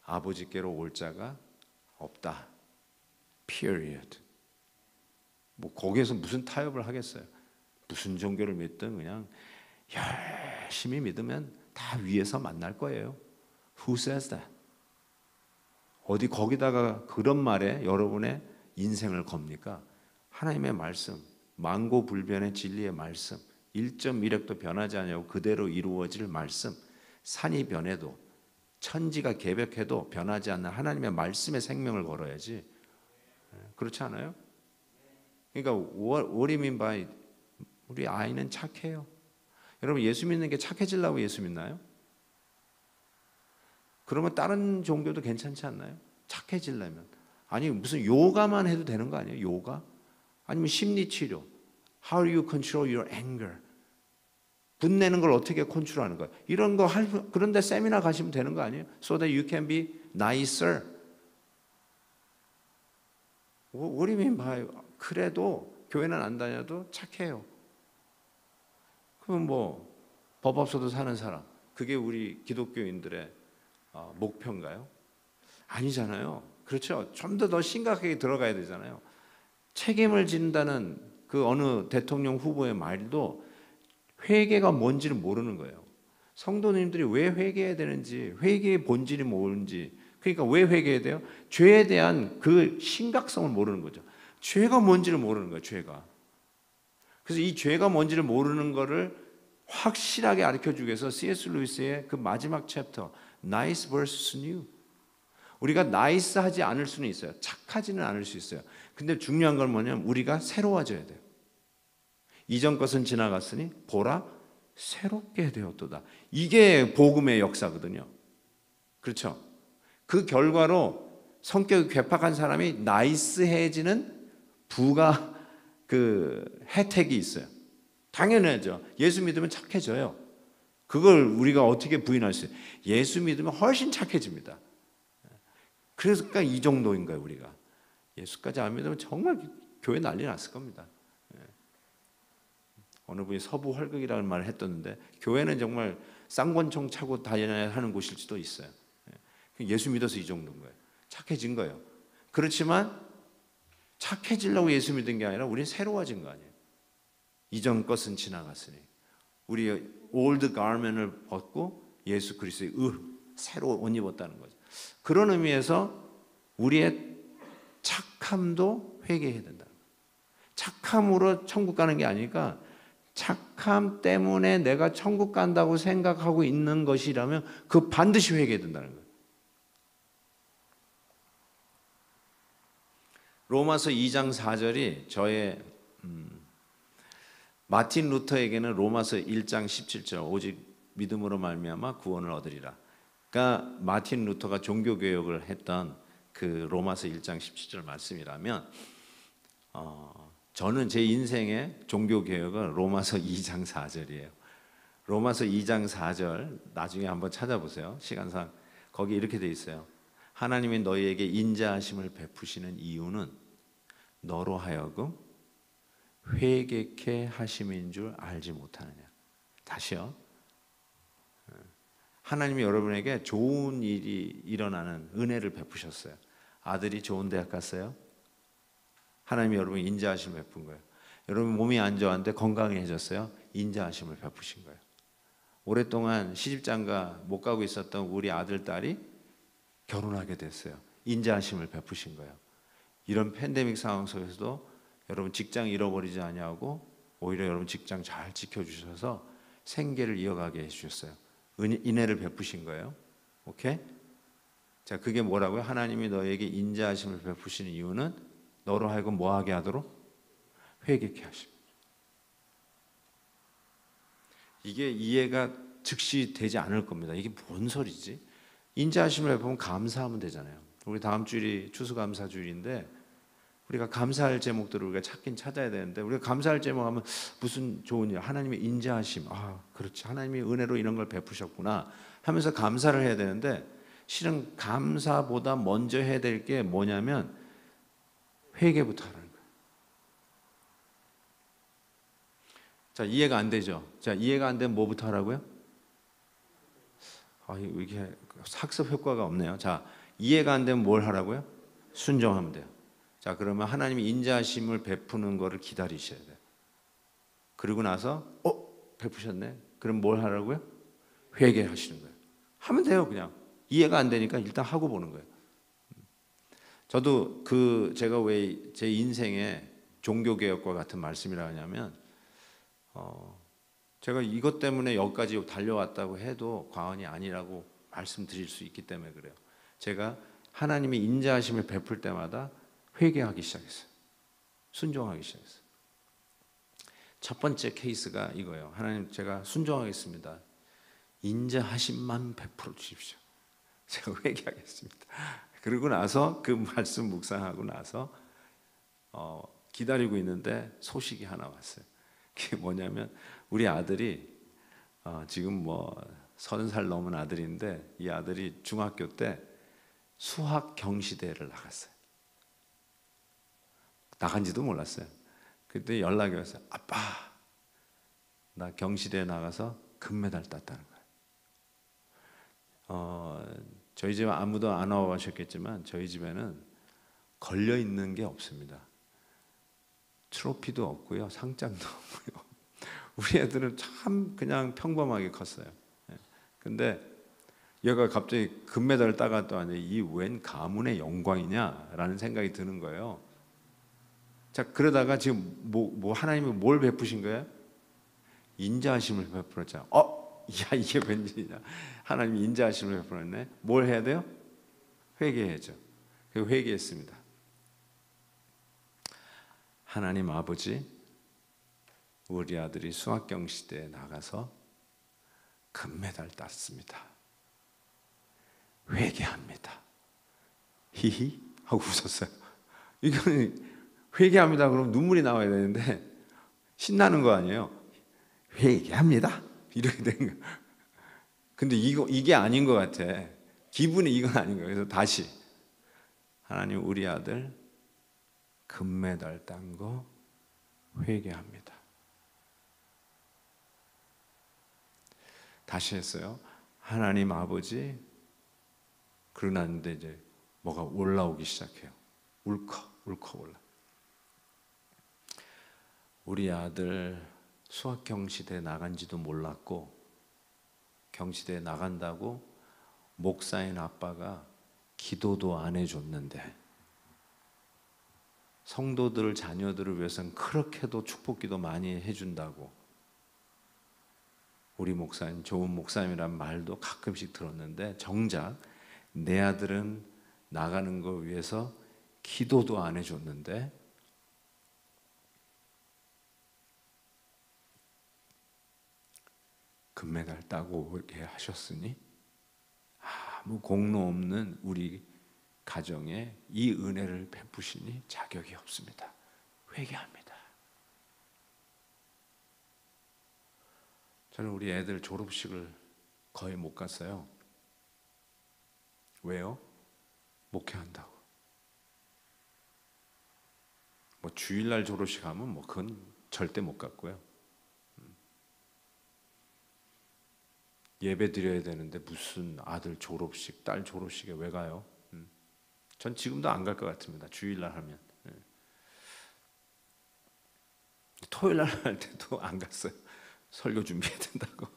아버지께로 올 자가 없다. period. 뭐 거기에서 무슨 타협을 하겠어요? 무슨 종교를 믿든 그냥 열심히 믿으면 다 위에서 만날 거예요. Who says that? 어디 거기다가 그런 말에 여러분의 인생을 겁니까? 하나님의 말씀, 만고불변의 진리의 말씀, 1.1획도 변하지 않냐고 그대로 이루어질 말씀, 산이 변해도 천지가 개벽해도 변하지 않는 하나님의 말씀에 생명을 걸어야지. 그렇지 않아요? 그러니까 what do you mean by 우리 아이는 착해요. 여러분 예수 믿는 게 착해지려고 예수 믿나요? 그러면 다른 종교도 괜찮지 않나요? 착해지려면. 아니 무슨 요가만 해도 되는 거 아니에요? 요가? 아니면 심리치료. How do you control your anger? 분내는 걸 어떻게 컨트롤하는 거예요? 이런 거 그런데 세미나 가시면 되는 거 아니에요? So that you can be nicer. What do you mean by 그래도 교회는 안 다녀도 착해요. 그럼 뭐 법 없어도 사는 사람 그게 우리 기독교인들의 목표인가요? 아니잖아요. 그렇죠. 좀 더 심각하게 들어가야 되잖아요. 책임을 진다는 그 어느 대통령 후보의 말도 회개가 뭔지를 모르는 거예요. 성도님들이 왜 회개해야 되는지, 회개의 본질이 뭔지, 그러니까 왜 회개해야 돼요? 죄에 대한 그 심각성을 모르는 거죠. 죄가 뭔지를 모르는 거예요. 죄가. 그래서 이 죄가 뭔지를 모르는 거를 확실하게 가르쳐주기 위해서 C.S. 루이스의 그 마지막 챕터 Nice vs. New. 우리가 나이스하지 않을 수는 있어요. 착하지는 않을 수 있어요. 근데 중요한 건 뭐냐면 우리가 새로워져야 돼요. 이전 것은 지나갔으니 보라 새롭게 되었도다. 이게 복음의 역사거든요. 그렇죠? 그 결과로 성격이 괴팍한 사람이 나이스해지는 부가 그 혜택이 있어요. 당연하죠. 예수 믿으면 착해져요. 그걸 우리가 어떻게 부인할 수 있어요? 예수 믿으면 훨씬 착해집니다. 그래서 그러니까 이 정도인 거예요. 우리가 예수까지 안 믿으면 정말 교회 난리 났을 겁니다. 어느 분이 서부 활극이라는 말을 했던데 교회는 정말 쌍권총 차고 다녀야 하는 곳일지도 있어요. 예수 믿어서 이 정도인 거예요. 착해진 거예요. 그렇지만 착해지려고 예수 믿은 게 아니라 우리는 새로워진 거 아니에요. 이전 것은 지나갔으니 우리 올드 가르멘을 벗고 예수 그리스도의 새로 옷 입었다는 거죠. 그런 의미에서 우리의 착함도 회개해야 된다. 착함으로 천국 가는 게 아니니까 착함 때문에 내가 천국 간다고 생각하고 있는 것이라면 그 반드시 회개해야 된다는 거예요. 로마서 2장 4절이 저의 마틴 루터에게는 로마서 1장 17절 오직 믿음으로 말미암아 구원을 얻으리라. 그러니까 마틴 루터가 종교개혁을 했던 그 로마서 1장 17절 말씀이라면 저는 제 인생의 종교개혁은 로마서 2장 4절이에요. 로마서 2장 4절 나중에 한번 찾아보세요. 시간상 거기 이렇게 돼 있어요. 하나님이 너희에게 인자하심을 베푸시는 이유는 너로 하여금 회개케 하심인 줄 알지 못하느냐. 다시요. 하나님이 여러분에게 좋은 일이 일어나는 은혜를 베푸셨어요. 아들이 좋은 대학 갔어요. 하나님이 여러분 인자하심을 베푼 거예요. 여러분 몸이 안 좋았는데 건강해졌어요. 인자하심을 베푸신 거예요. 오랫동안 시집장가 못 가고 있었던 우리 아들 딸이 결혼하게 됐어요. 인자하심을 베푸신 거예요. 이런 팬데믹 상황 속에서도 여러분 직장 잃어버리지 아니하고 오히려 여러분 직장 잘 지켜주셔서 생계를 이어가게 해주셨어요. 인애를 베푸신 거예요. 오케이? 자, 그게 뭐라고요? 하나님이 너에게 인자하심을 베푸시는 이유는 너로 하여금 뭐하게 하도록? 회개케 하십니다. 이게 이해가 즉시 되지 않을 겁니다. 이게 뭔 소리지? 인자하심을 베푸면 감사하면 되잖아요. 우리 다음 주일이 추수감사주일인데 우리가 감사할 제목들을 우리가 찾긴 찾아야 되는데 우리가 감사할 제목 하면 무슨 좋은 일, 하나님의 인자하심, 그렇지, 하나님이 은혜로 이런 걸 베푸셨구나 하면서 감사를 해야 되는데 실은 감사보다 먼저 해야 될 게 뭐냐면 회개부터 하라는 거예요. 자, 이해가 안 되죠? 자, 이해가 안 되면 뭐부터 하라고요? 이게 학습 효과가 없네요. 자, 이해가 안 되면 뭘 하라고요? 순종하면 돼요. 자, 그러면 하나님이 인자하심을 베푸는 거를 기다리셔야 돼요. 그리고 나서 베푸셨네. 그럼 뭘 하라고요? 회개하시는 거예요. 하면 돼요. 그냥 이해가 안 되니까 일단 하고 보는 거예요. 저도 제가 왜 제 인생의 종교개혁과 같은 말씀이라 하냐면 제가 이것 때문에 여기까지 달려왔다고 해도 과언이 아니라고 말씀드릴 수 있기 때문에 그래요. 제가 하나님의 인자하심을 베풀 때마다 회개하기 시작했어요. 순종하기 시작했어요. 첫 번째 케이스가 이거예요. 하나님, 제가 순종하겠습니다. 인자하심만 베풀어 주십시오. 제가 회개하겠습니다. 그러고 나서 그 말씀 묵상하고 나서 기다리고 있는데 소식이 하나 왔어요. 그게 뭐냐면 우리 아들이 지금 뭐 30살 넘은 아들인데, 이 아들이 중학교 때 수학 경시대회를 나갔어요. 나간지도 몰랐어요. 그때 연락이 왔어요. 아빠, 나 경시대회 나가서 금메달 땄다는 거예요. 저희 집에 아무도 안 와보셨겠지만 저희 집에는 걸려 있는 게 없습니다. 트로피도 없고요, 상장도 없고요. 우리 애들은 참 그냥 평범하게 컸어요. 근데 얘가 갑자기 금메달을 따갔더니 이 웬 가문의 영광이냐라는 생각이 드는 거예요. 자, 그러다가 지금 뭐 하나님이 뭘 베푸신 거예요? 인자하심을 베풀었잖아. 야, 이게 웬일이냐? 하나님이 인자하심을 베풀었네. 뭘 해야 돼요? 회개해야죠. 그 회개했습니다. 하나님 아버지, 우리 아들이 수학경시대에 나가서 금메달 땄습니다. 회개합니다. 히히 하고 웃었어요. 이거는 회개합니다 그러면 눈물이 나와야 되는데 신나는 거 아니에요. 회개합니다 이렇게 된 거예요. 근데 이게 아닌 것 같아. 기분이 이건 아닌 거예요. 그래서 다시, 하나님, 우리 아들 금메달 딴 거 회개합니다. 다시 했어요. 하나님 아버지. 그러고 났는데 이제 뭐가 올라오기 시작해요. 울컥 올라. 우리 아들 수학 경시대에 나간지도 몰랐고, 경시대에 나간다고 목사인 아빠가 기도도 안 해줬는데, 성도들 자녀들을 위해서는 그렇게도 축복기도 많이 해준다고 우리 목사님, 좋은 목사님이란 말도 가끔씩 들었는데, 정작 내 아들은 나가는 걸 위해서 기도도 안 해줬는데 금메달 따고 이렇게 하셨으니 아무 공로 없는 우리 가정에 이 은혜를 베푸시니 자격이 없습니다. 회개합니다. 저는 우리 애들 졸업식을 거의 못 갔어요. 왜요? 목회한다고. 뭐 주일날 졸업식 하면 뭐 그건 절대 못 갔고요. 예배 드려야 되는데 무슨 아들 졸업식, 딸 졸업식에 왜 가요? 전 지금도 안 갈 것 같습니다. 주일날 하면. 토요일날 할 때도 안 갔어요. 설교 준비해야 된다고.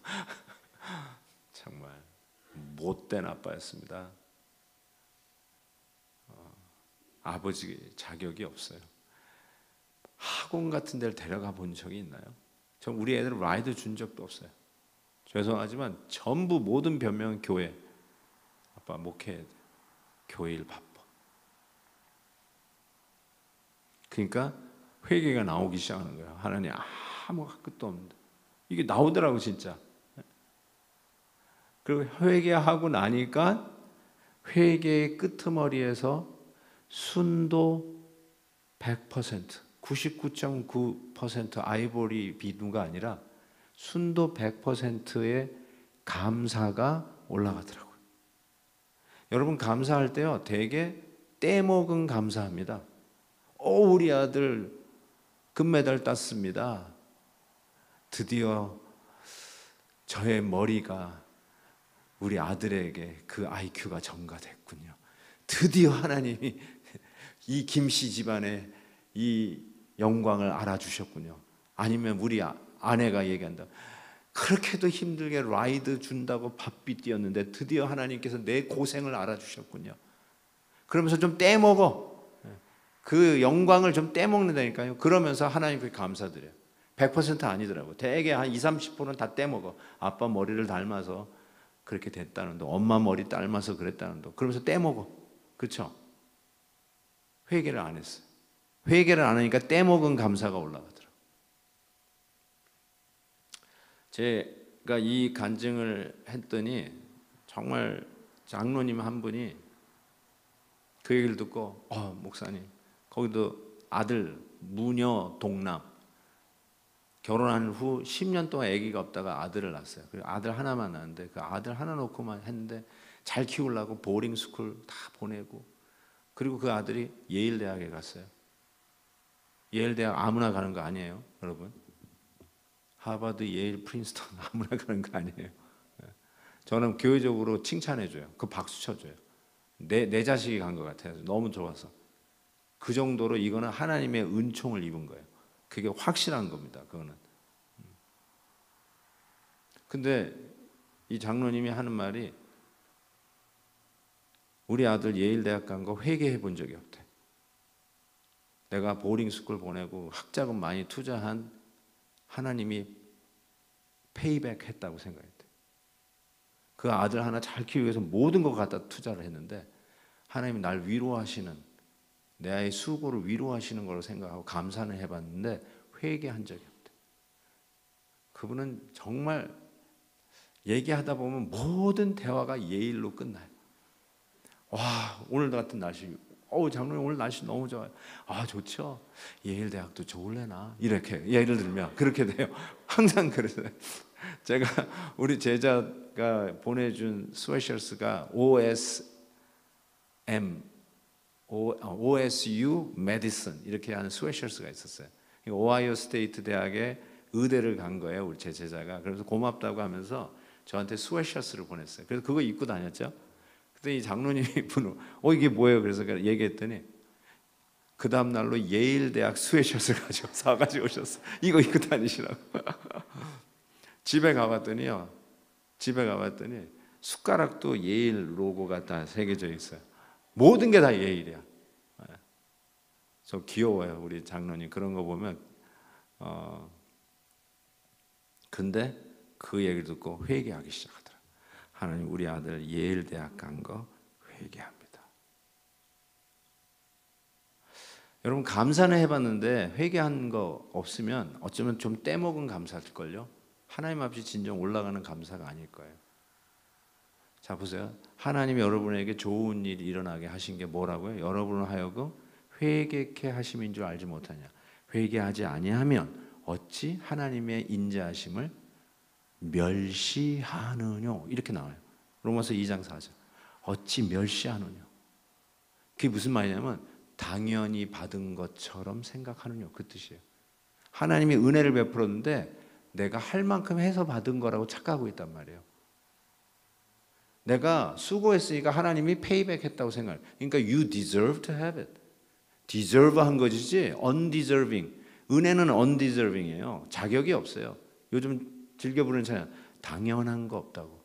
정말 못된 아빠였습니다. 아버지 자격이 없어요. 학원 같은 데를 데려가 본 적이 있나요? 전 우리 애들 라이드 준 적도 없어요. 죄송하지만 전부 모든 변명은 교회. 아빠 목회해야 돼. 교회 일 바빠. 그러니까 회개가 나오기 시작하는 거예요. 하나님 아무 끝도 없는데. 이게 나오더라고 진짜. 그리고 회개하고 나니까 회개의 끄트머리에서 순도 100%, 99.9% 아이보리 비누가 아니라 순도 100%의 감사가 올라가더라고요. 여러분 감사할 때요, 되게 떼먹은 감사합니다. 우리 아들 금메달 땄습니다. 드디어 저의 머리가 우리 아들에게 그 IQ가 전가됐군요. 드디어 하나님이 이 김씨 집안의 이 영광을 알아주셨군요. 아니면 우리 아내가 얘기한다. 그렇게도 힘들게 라이드 준다고 바삐 뛰었는데 드디어 하나님께서 내 고생을 알아주셨군요. 그러면서 좀 떼먹어. 그 영광을 좀 떼먹는다니까요. 그러면서 하나님께 감사드려요. 100% 아니더라고. 대개 한 20-30%는 다 떼먹어. 아빠 머리를 닮아서 그렇게 됐다는 둥, 엄마 머리 닮아서 그랬다는 둥. 그러면서 떼먹어. 그렇죠? 회개를 안 했어요. 회개를 안 하니까 떼먹은 감사가 올라가더라고요. 제가 이 간증을 했더니 정말 장로님 한 분이 그 얘기를 듣고 목사님 거기도 아들 무녀 동남 결혼한 후 10년 동안 아기가 없다가 아들을 낳았어요. 그리고 아들 하나만 낳았는데 그 아들 하나 놓고만 했는데 잘 키우려고 보딩 스쿨 다 보내고 그리고 그 아들이 예일 대학에 갔어요. 예일 대학 아무나 가는 거 아니에요, 여러분. 하버드, 예일, 프린스턴 아무나 가는 거 아니에요. 저는 교회적으로 칭찬해줘요. 그 박수 쳐줘요. 내 자식이 간 것 같아요. 너무 좋아서. 그 정도로 이거는 하나님의 은총을 입은 거예요. 그게 확실한 겁니다. 그거는. 근데 이 장로님이 하는 말이 우리 아들 예일 대학 간 거 회개해 본 적이 없대. 내가 보딩 스쿨 보내고 학자금 많이 투자한 하나님이 페이백 했다고 생각했대. 그 아들 하나 잘 키우기 위해서 모든 거 갖다 투자를 했는데 하나님이 날 위로하시는 내 아이 수고를 위로하시는 걸로 생각하고 감사는 해봤는데 회개한 적이 없대. 그분은 정말 얘기하다 보면 모든 대화가 예일로 끝나요. 와, 오늘 같은 날씨, 장로님 오늘 날씨 너무 좋아요. 좋죠. 예일 대학도 좋을래나 이렇게 예를 들면 그렇게 돼요. 항상 그래서 제가 우리 제자가 보내준 스웨셔츠가 OSU 메디슨 이렇게 하는 스웨셔츠가 있었어요. 오하이오 스테이트 대학에 의대를 간 거예요, 우리 제 제자가. 그래서 고맙다고 하면서 저한테 스웨셔츠를 보냈어요. 그래서 그거 입고 다녔죠. 그때 이 장로님이 분노, 이게 뭐예요? 그래서 얘기했더니 그 다음 날로 예일 대학 스웨셔츠 사가지고 오셨어요. 이거 입고 다니시라고. 집에 가봤더니 숟가락도 예일 로고가 다 새겨져 있어요. 모든 게 다 예일이야. 저 귀여워요, 우리 장로님. 그런 거 보면 근데 그 얘기를 듣고 회개하기 시작하더라. 하나님, 우리 아들 예일 대학 간 거 회개합니다. 여러분, 감사는 해봤는데 회개한 거 없으면 어쩌면 좀 떼먹은 감사일걸요. 하나님 앞에 진정 올라가는 감사가 아닐 거예요. 자, 보세요. 하나님이 여러분에게 좋은 일이 일어나게 하신 게 뭐라고요? 여러분을 하여금 회개케 하심인 줄 알지 못하냐. 회개하지 아니하면 어찌 하나님의 인자하심을 멸시하느뇨. 이렇게 나와요. 로마서 2장 4절. 어찌 멸시하느뇨. 그게 무슨 말이냐면 당연히 받은 것처럼 생각하느뇨. 그 뜻이에요. 하나님이 은혜를 베풀었는데 내가 할 만큼 해서 받은 거라고 착각하고 있단 말이에요. 내가 수고했으니까 하나님이 페이백 했다고 생각해요. 그러니까 you deserve to have it. deserve 한 것이지 undeserving. 은혜는 undeserving이에요. 자격이 없어요. 요즘 즐겨 부르는 찬양 당연한 거 없다고.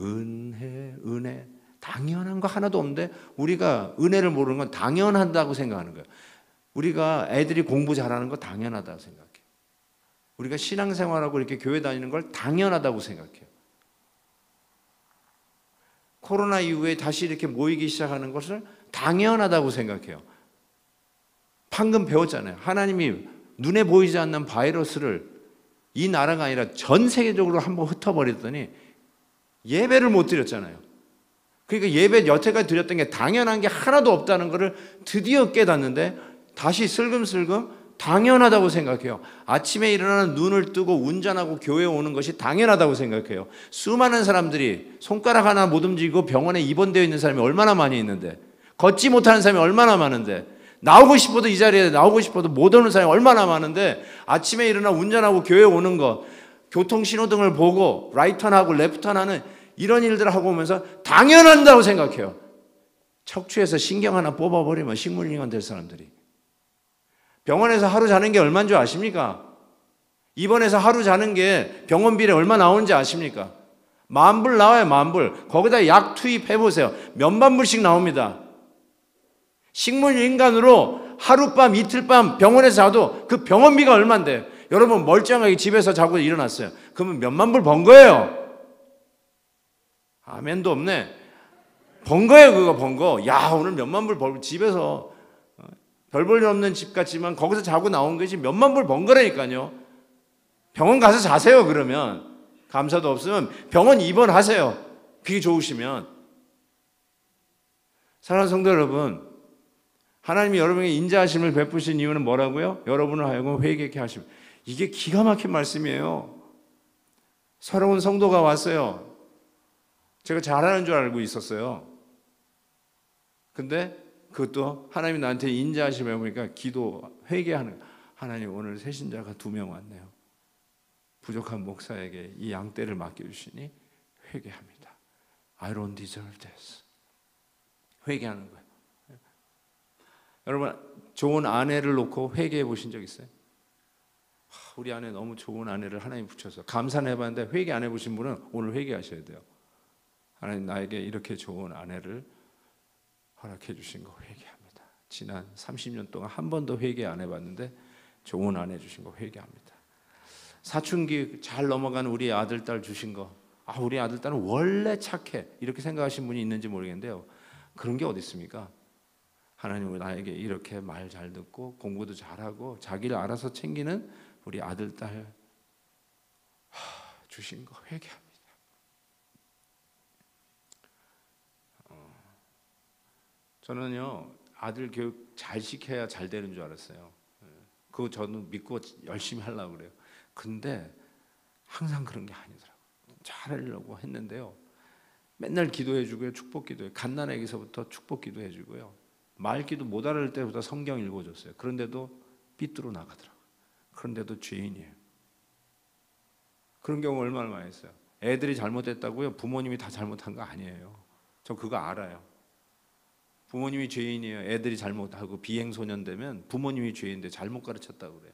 은혜 당연한 거 하나도 없는데 우리가 은혜를 모르는 건 당연하다고 생각하는 거예요. 우리가 애들이 공부 잘하는 거 당연하다고 생각해요. 우리가 신앙생활하고 이렇게 교회 다니는 걸 당연하다고 생각해요. 코로나 이후에 다시 이렇게 모이기 시작하는 것을 당연하다고 생각해요. 방금 배웠잖아요. 하나님이 눈에 보이지 않는 바이러스를 이 나라가 아니라 전 세계적으로 한번 흩어버렸더니 예배를 못 드렸잖아요. 그러니까 예배 여태까지 드렸던 게 당연한 게 하나도 없다는 것을 드디어 깨닫는데 다시 슬금슬금 당연하다고 생각해요. 아침에 일어나는 눈을 뜨고 운전하고 교회에 오는 것이 당연하다고 생각해요. 수많은 사람들이 손가락 하나 못 움직이고 병원에 입원되어 있는 사람이 얼마나 많이 있는데, 걷지 못하는 사람이 얼마나 많은데, 나오고 싶어도 이 자리에 나오고 싶어도 못 오는 사람이 얼마나 많은데, 아침에 일어나 운전하고 교회에 오는 것, 교통신호등을 보고 라이턴하고 레프턴하는 이런 일들을 하고 오면서 당연한다고 생각해요. 척추에서 신경 하나 뽑아버리면 식물인간 될 사람들이. 병원에서 하루 자는 게 얼마인 줄 아십니까? 입원해서 하루 자는 게 병원비에 얼마 나오는지 아십니까? 10,000불 나와요. 10,000불. 거기다 약 투입해보세요. 몇만 불씩 나옵니다. 식물인간으로 하룻밤 이틀밤 병원에서 자도 그 병원비가 얼만데, 여러분 멀쩡하게 집에서 자고 일어났어요. 그러면 몇만 불 번 거예요. 아멘도 없네. 번 거예요. 그거 번 거. 야, 오늘 몇만 불 벌고 집에서 별 볼 일 없는 집 같지만 거기서 자고 나온 것이 몇만 불 번 거라니까요. 병원 가서 자세요. 그러면 감사도 없으면 병원 입원하세요. 그게 좋으시면. 사랑하는 성도 여러분, 하나님이 여러분에게 인자하심을 베푸신 이유는 뭐라고요? 여러분을 하여금 회개케 하심. 이게 기가 막힌 말씀이에요. 새로운 성도가 왔어요. 제가 잘하는 줄 알고 있었어요. 근데 그것도 하나님이 나한테 인자하심을 보니까 기도, 회개하는, 하나님 오늘 새신자가 2명 왔네요. 부족한 목사에게 이 양떼를 맡겨주시니 회개합니다. I don't deserve this. 회개하는 거예요. 여러분, 좋은 아내를 놓고 회개해 보신 적 있어요? 우리 아내 너무 좋은 아내를 하나님 붙여서 감사는 해봤는데 회개 안 해보신 분은 오늘 회개하셔야 돼요. 하나님 나에게 이렇게 좋은 아내를 허락해 주신 거 회개합니다. 지난 30년 동안 한 번도 회개 안 해봤는데 좋은 아내 주신 거 회개합니다. 사춘기 잘 넘어간 우리 아들, 딸 주신 거, 우리 아들, 딸은 원래 착해, 이렇게 생각하신 분이 있는지 모르겠는데요. 그런 게 어디 있습니까? 하나님은 나에게 이렇게 말 잘 듣고 공부도 잘하고 자기를 알아서 챙기는 우리 아들, 딸 주신 거 회개합니다. 저는요, 아들 교육 잘 시켜야 잘 되는 줄 알았어요. 그거 저는 믿고 열심히 하려고 그래요. 근데 항상 그런 게 아니더라고요. 잘하려고 했는데요, 맨날 기도해 주고요, 축복 기도해. 갓난아기서부터 축복 기도해 주고요, 말기도 못 알아들 때부터 성경 읽어줬어요. 그런데도 삐뚤어 나가더라고요. 그런데도 죄인이에요. 그런 경우 얼마나 많이 있어요. 애들이 잘못했다고요? 부모님이 다 잘못한 거 아니에요. 저 그거 알아요. 부모님이 죄인이에요. 애들이 잘못하고 비행소년 되면 부모님이 죄인인데 잘못 가르쳤다고 그래요.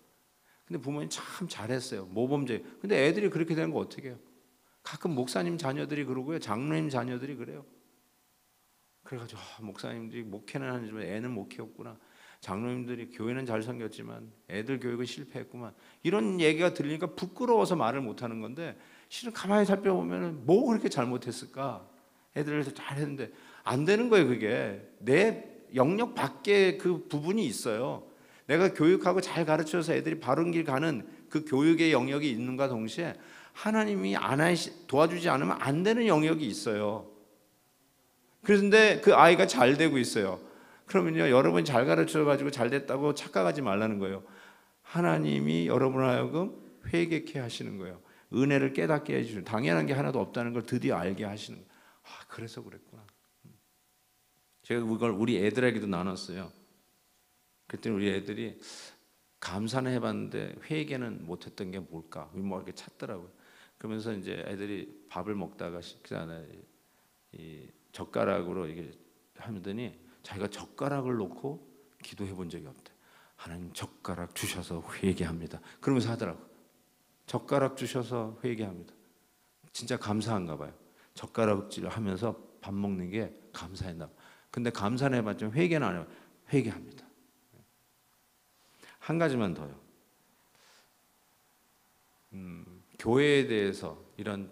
근데 부모님 참 잘했어요. 모범죄. 근데 애들이 그렇게 되는 거 어떻게 해요? 가끔 목사님 자녀들이 그러고요, 장로님 자녀들이 그래요. 그래가지고 목사님들이 목회는 하지만 애는 못 키웠구나, 장로님들이 교회는 잘 섬겼지만 애들 교육은 실패했구만, 이런 얘기가 들리니까 부끄러워서 말을 못하는 건데, 실은 가만히 살펴보면 뭐 그렇게 잘못했을까? 애들 잘했는데 안 되는 거예요. 그게 내 영역 밖에 그 부분이 있어요. 내가 교육하고 잘 가르쳐서 애들이 바른 길 가는 그 교육의 영역이 있는가 동시에 하나님이 도와주지 않으면 안 되는 영역이 있어요. 그런데 그 아이가 잘 되고 있어요. 그러면요, 여러분이 잘 가르쳐가지고 잘 됐다고 착각하지 말라는 거예요. 하나님이 여러분을 하여금 회개케 하시는 거예요. 은혜를 깨닫게 해주시는, 당연한 게 하나도 없다는 걸 드디어 알게 하시는 거예요. 그래서 그랬구나. 제가 그걸 우리 애들에게도 나눴어요. 그랬더니 우리 애들이 감사는 해봤는데 회개는 못했던 게 뭘까? 뭐 이렇게 찾더라고요. 그러면서 이제 애들이 밥을 먹다가 식사나 이 젓가락으로 이게 하더니 자기가 젓가락을 놓고 기도해 본 적이 없대. 하나님 젓가락 주셔서 회개합니다. 그러면서 하더라고. 젓가락 주셔서 회개합니다. 진짜 감사한가 봐요. 젓가락질 하면서 밥 먹는 게 감사했나 봐요. 근데 감사는 해봤지만 회개는 안 해요. 회개합니다. 한 가지만 더요. 교회에 대해서 이런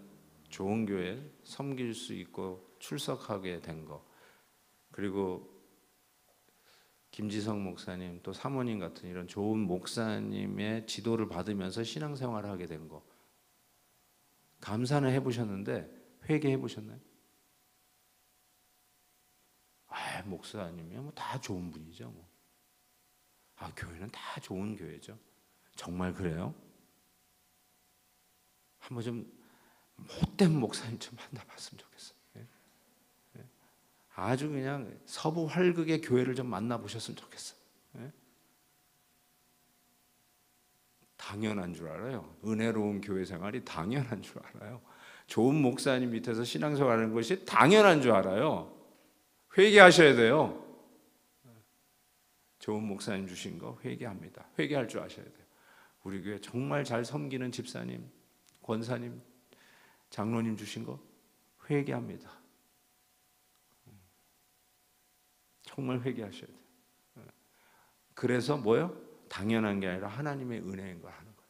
좋은 교회 섬길 수 있고 출석하게 된 거, 그리고 김지성 목사님 또 사모님 같은 이런 좋은 목사님의 지도를 받으면서 신앙생활을 하게 된 거, 감사는 해보셨는데 회개해 보셨나요? 목사님이면 뭐 다 좋은 분이죠. 뭐. 교회는 다 좋은 교회죠. 정말 그래요? 한번 좀 못된 목사님 좀 만나봤으면 좋겠어요. 아주 그냥 서부 활극의 교회를 좀 만나보셨으면 좋겠어요. 당연한 줄 알아요. 은혜로운 교회 생활이 당연한 줄 알아요. 좋은 목사님 밑에서 신앙생활하는 것이 당연한 줄 알아요. 회개하셔야 돼요. 좋은 목사님 주신 거 회개합니다. 회개할 줄 아셔야 돼요. 우리 교회 정말 잘 섬기는 집사님, 권사님, 장로님 주신 거 회개합니다. 정말 회개하셔야 돼요. 그래서 뭐요? 당연한 게 아니라 하나님의 은혜인 걸 하는 거예요.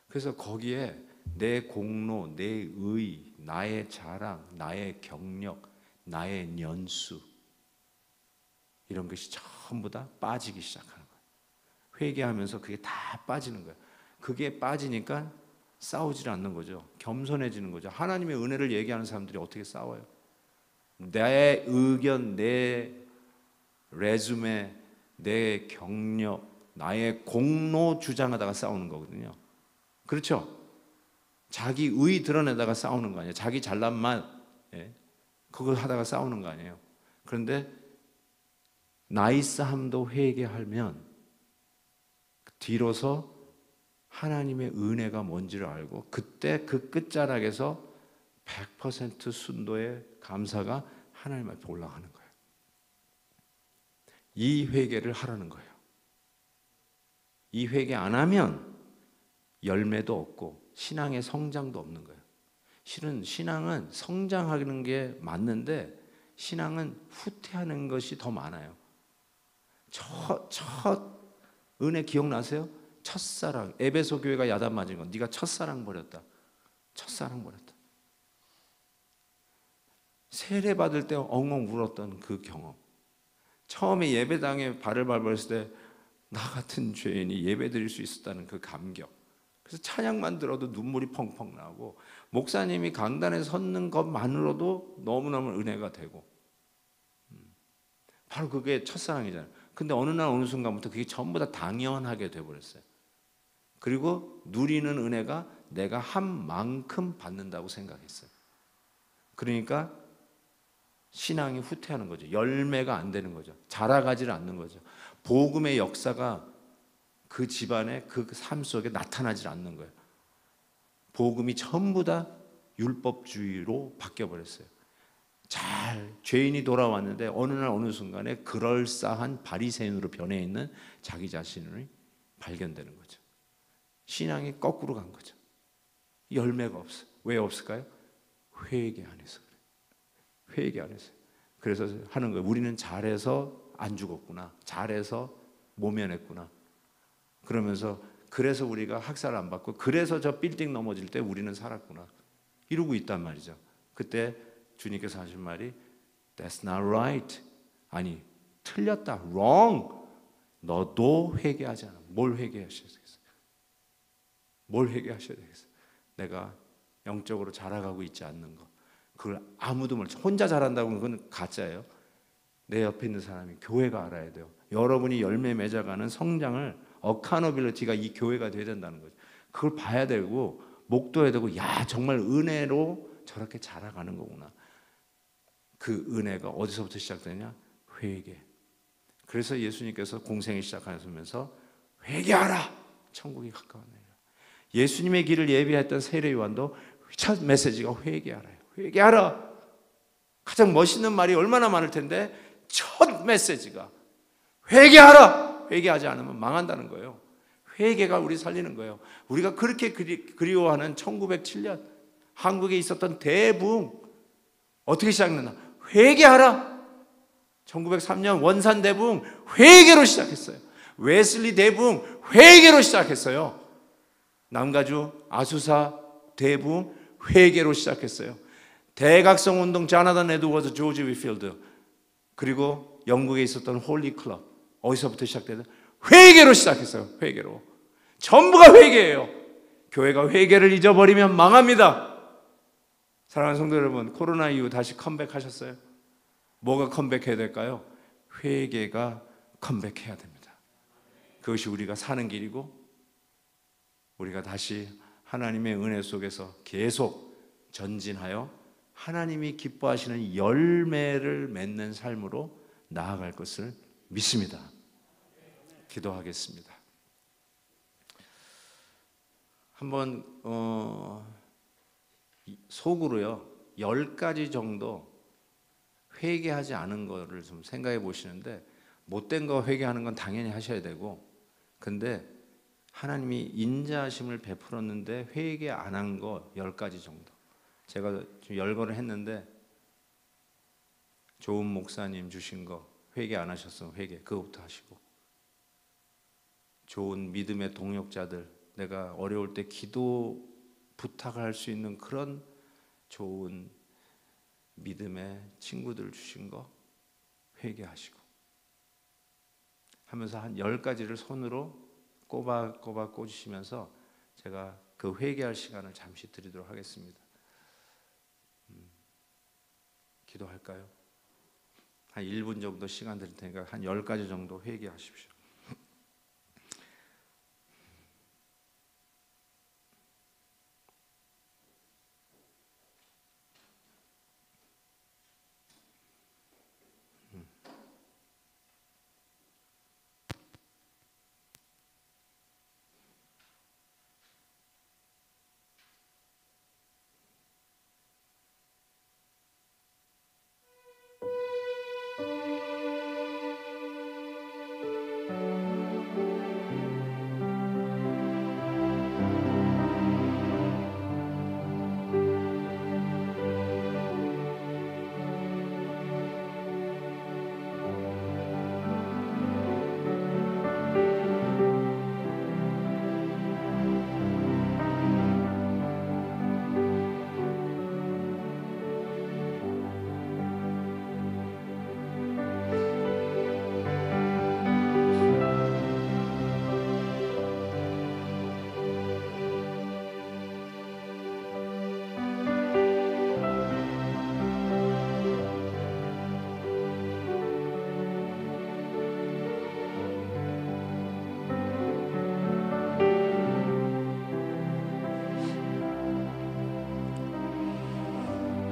그래서 거기에 내 공로, 내 의, 나의 자랑, 나의 경력, 나의 연수 이런 것이 전부 다 빠지기 시작하는 거예요. 회개하면서 그게 다 빠지는 거예요. 그게 빠지니까 싸우질 않는 거죠. 겸손해지는 거죠. 하나님의 은혜를 얘기하는 사람들이 어떻게 싸워요? 내 의견, 내 레주메, 내 경력, 나의 공로 주장하다가 싸우는 거거든요. 그렇죠? 자기 의 드러내다가 싸우는 거 아니에요. 자기 잘난 말, 그거 하다가 싸우는 거 아니에요. 그런데 나이스함도 회개하면 뒤로서 하나님의 은혜가 뭔지를 알고 그때 그 끝자락에서 100% 순도의 감사가 하나님 앞에 올라가는 거예요. 이 회개를 하라는 거예요. 이 회개 안 하면 열매도 없고 신앙의 성장도 없는 거예요. 실은 신앙은 성장하는 게 맞는데 신앙은 후퇴하는 것이 더 많아요. 첫 은혜 기억나세요? 첫사랑. 에베소 교회가 야단 맞은 건 네가 첫사랑 버렸다. 첫사랑 버렸다. 세례 받을 때 엉엉 울었던 그 경험. 처음에 예배당에 발을 밟았을 때 나 같은 죄인이 예배 드릴 수 있었다는 그 감격. 그래서 찬양만 들어도 눈물이 펑펑 나고 목사님이 강단에 섰는 것만으로도 너무너무 은혜가 되고 바로 그게 첫사랑이잖아요. 근데 어느 날 어느 순간부터 그게 전부 다 당연하게 돼버렸어요. 그리고 누리는 은혜가 내가 한 만큼 받는다고 생각했어요. 그러니까 신앙이 후퇴하는 거죠. 열매가 안 되는 거죠. 자라가지를 않는 거죠. 복음의 역사가 그 집안의 그 삶 속에 나타나질 않는 거예요. 복음이 전부 다 율법주의로 바뀌어버렸어요. 죄인이 돌아왔는데 어느 날 어느 순간에 그럴싸한 바리새인으로 변해 있는 자기 자신이 발견되는 거죠. 신앙이 거꾸로 간 거죠. 열매가 없어요. 왜 없을까요? 회개 안 해서 그래요. 회개 안 해서. 그래서 하는 거예요. 우리는 잘해서 안 죽었구나. 잘해서 모면했구나. 그러면서 그래서 우리가 학살 안 받고 그래서 저 빌딩 넘어질 때 우리는 살았구나. 이러고 있단 말이죠. 그때 주님께서 하신 말이 That's not right. 아니 틀렸다. Wrong. 너도 회개하지 않아. 뭘 회개하셔야 되겠어요? 뭘 회개하셔야 되겠어요? 내가 영적으로 자라가고 있지 않는 것. 그걸 아무도 모르죠. 혼자 자란다고 그건 가짜예요. 내 옆에 있는 사람이 교회가 알아야 돼요. 여러분이 열매 맺어가는 성장을 어카너빌리티가 이 교회가 돼야 된다는 거죠. 그걸 봐야 되고 목도해야 되고 야 정말 은혜로 저렇게 자라가는 거구나. 그 은혜가 어디서부터 시작되냐? 회개. 그래서 예수님께서 공생을 시작하시면서 회개하라. 천국이 가까웠네요. 예수님의 길을 예비했던 세례 요한도 첫 메시지가 회개하라요. 회개하라. 가장 멋있는 말이 얼마나 많을 텐데 첫 메시지가 회개하라. 회개하지 않으면 망한다는 거예요. 회개가 우리 살리는 거예요. 우리가 그렇게 그리워하는 1907년 한국에 있었던 대부흥 어떻게 시작했나? 회개하라. 1903년 원산 대부흥 회개로 시작했어요. 웨슬리 대부흥 회개로 시작했어요. 남가주 아수사 대부흥 회개로 시작했어요. 대각성 운동 자나단 에드워즈 조지 위필드 그리고 영국에 있었던 홀리 클럽 어디서부터 시작되는? 회개로 시작했어요. 회개로. 전부가 회개예요. 교회가 회개를 잊어버리면 망합니다. 사랑하는 성도 여러분, 코로나 이후 다시 컴백하셨어요? 뭐가 컴백해야 될까요? 회개가 컴백해야 됩니다. 그것이 우리가 사는 길이고 우리가 다시 하나님의 은혜 속에서 계속 전진하여 하나님이 기뻐하시는 열매를 맺는 삶으로 나아갈 것을 믿습니다. 기도하겠습니다. 한번 속으로요 10가지 정도 회개하지 않은 거를 좀 생각해 보시는데 못된 거 회개하는 건 당연히 하셔야 되고 근데 하나님이 인자하심을 베풀었는데 회개 안 한 거 10가지 정도 제가 지금 열거를 했는데 좋은 목사님 주신 거 회개 안 하셨으면 회개 그거부터 하시고 좋은 믿음의 동역자들, 내가 어려울 때 기도 부탁할 수 있는 그런 좋은 믿음의 친구들 주신 거 회개하시고 하면서 한 10가지를 손으로 꼬박꼬박 꽂으시면서 제가 그 회개할 시간을 잠시 드리도록 하겠습니다. 기도할까요? 한 1분 정도 시간 드릴 테니까 한 10가지 정도 회개하십시오.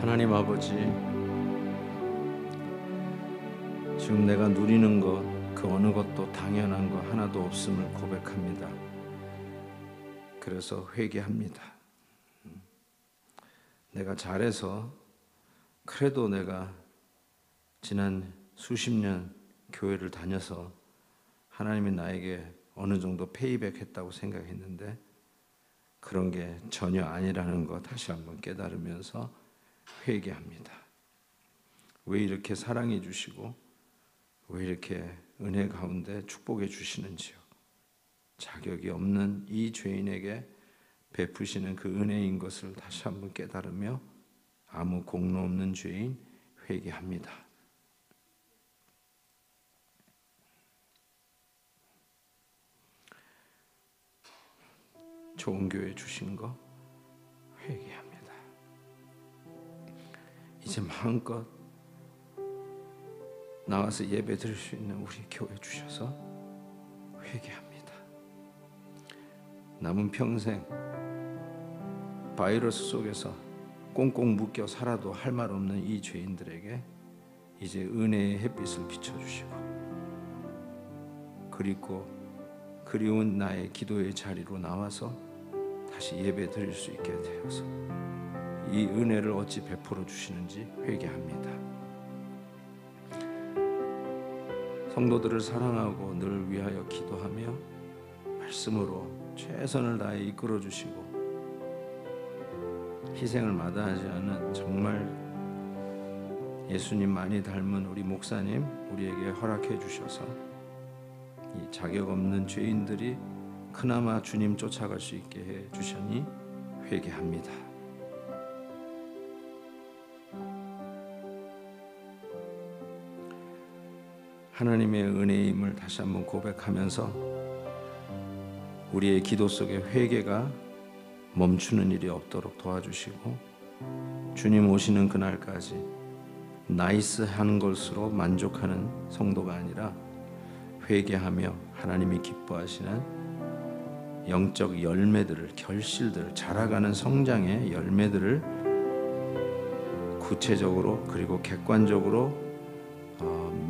하나님 아버지, 지금 내가 누리는 것, 그 어느 것도 당연한 것 하나도 없음을 고백합니다. 그래서 회개합니다. 내가 잘해서, 그래도 내가 지난 수십 년 교회를 다녀서 하나님이 나에게 어느 정도 페이백했다고 생각했는데 그런 게 전혀 아니라는 거 다시 한번 깨달으면서 회개합니다. 왜 이렇게 사랑해 주시고 왜 이렇게 은혜 가운데 축복해 주시는지요. 자격이 없는 이 죄인에게 베푸시는 그 은혜인 것을 다시 한번 깨달으며 아무 공로 없는 죄인 회개합니다. 좋은 교회 주신 거 회개합니다. 이제 마음껏 나와서 예배 드릴 수 있는 우리 교회 주셔서 회개합니다. 남은 평생 바이러스 속에서 꽁꽁 묶여 살아도 할 말 없는 이 죄인들에게 이제 은혜의 햇빛을 비춰주시고 그리운 나의 기도의 자리로 나와서 다시 예배 드릴 수 있게 되어서 이 은혜를 어찌 베풀어 주시는지 회개합니다. 성도들을 사랑하고 늘 위하여 기도하며 말씀으로 최선을 다해 이끌어 주시고 희생을 마다하지 않은 정말 예수님 많이 닮은 우리 목사님 우리에게 허락해 주셔서 이 자격 없는 죄인들이 그나마 주님 쫓아갈 수 있게 해 주시니 회개합니다. 하나님의 은혜임을 다시 한번 고백하면서 우리의 기도 속에 회개가 멈추는 일이 없도록 도와주시고 주님 오시는 그날까지 나이스한 것으로 만족하는 성도가 아니라 회개하며 하나님이 기뻐하시는 영적 열매들을, 결실들을, 자라가는 성장의 열매들을 구체적으로 그리고 객관적으로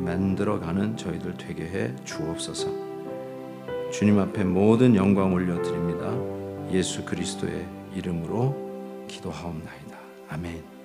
만들어가는 저희들 되게 해 주옵소서. 주님 앞에 모든 영광 올려드립니다. 예수 그리스도의 이름으로 기도하옵나이다. 아멘.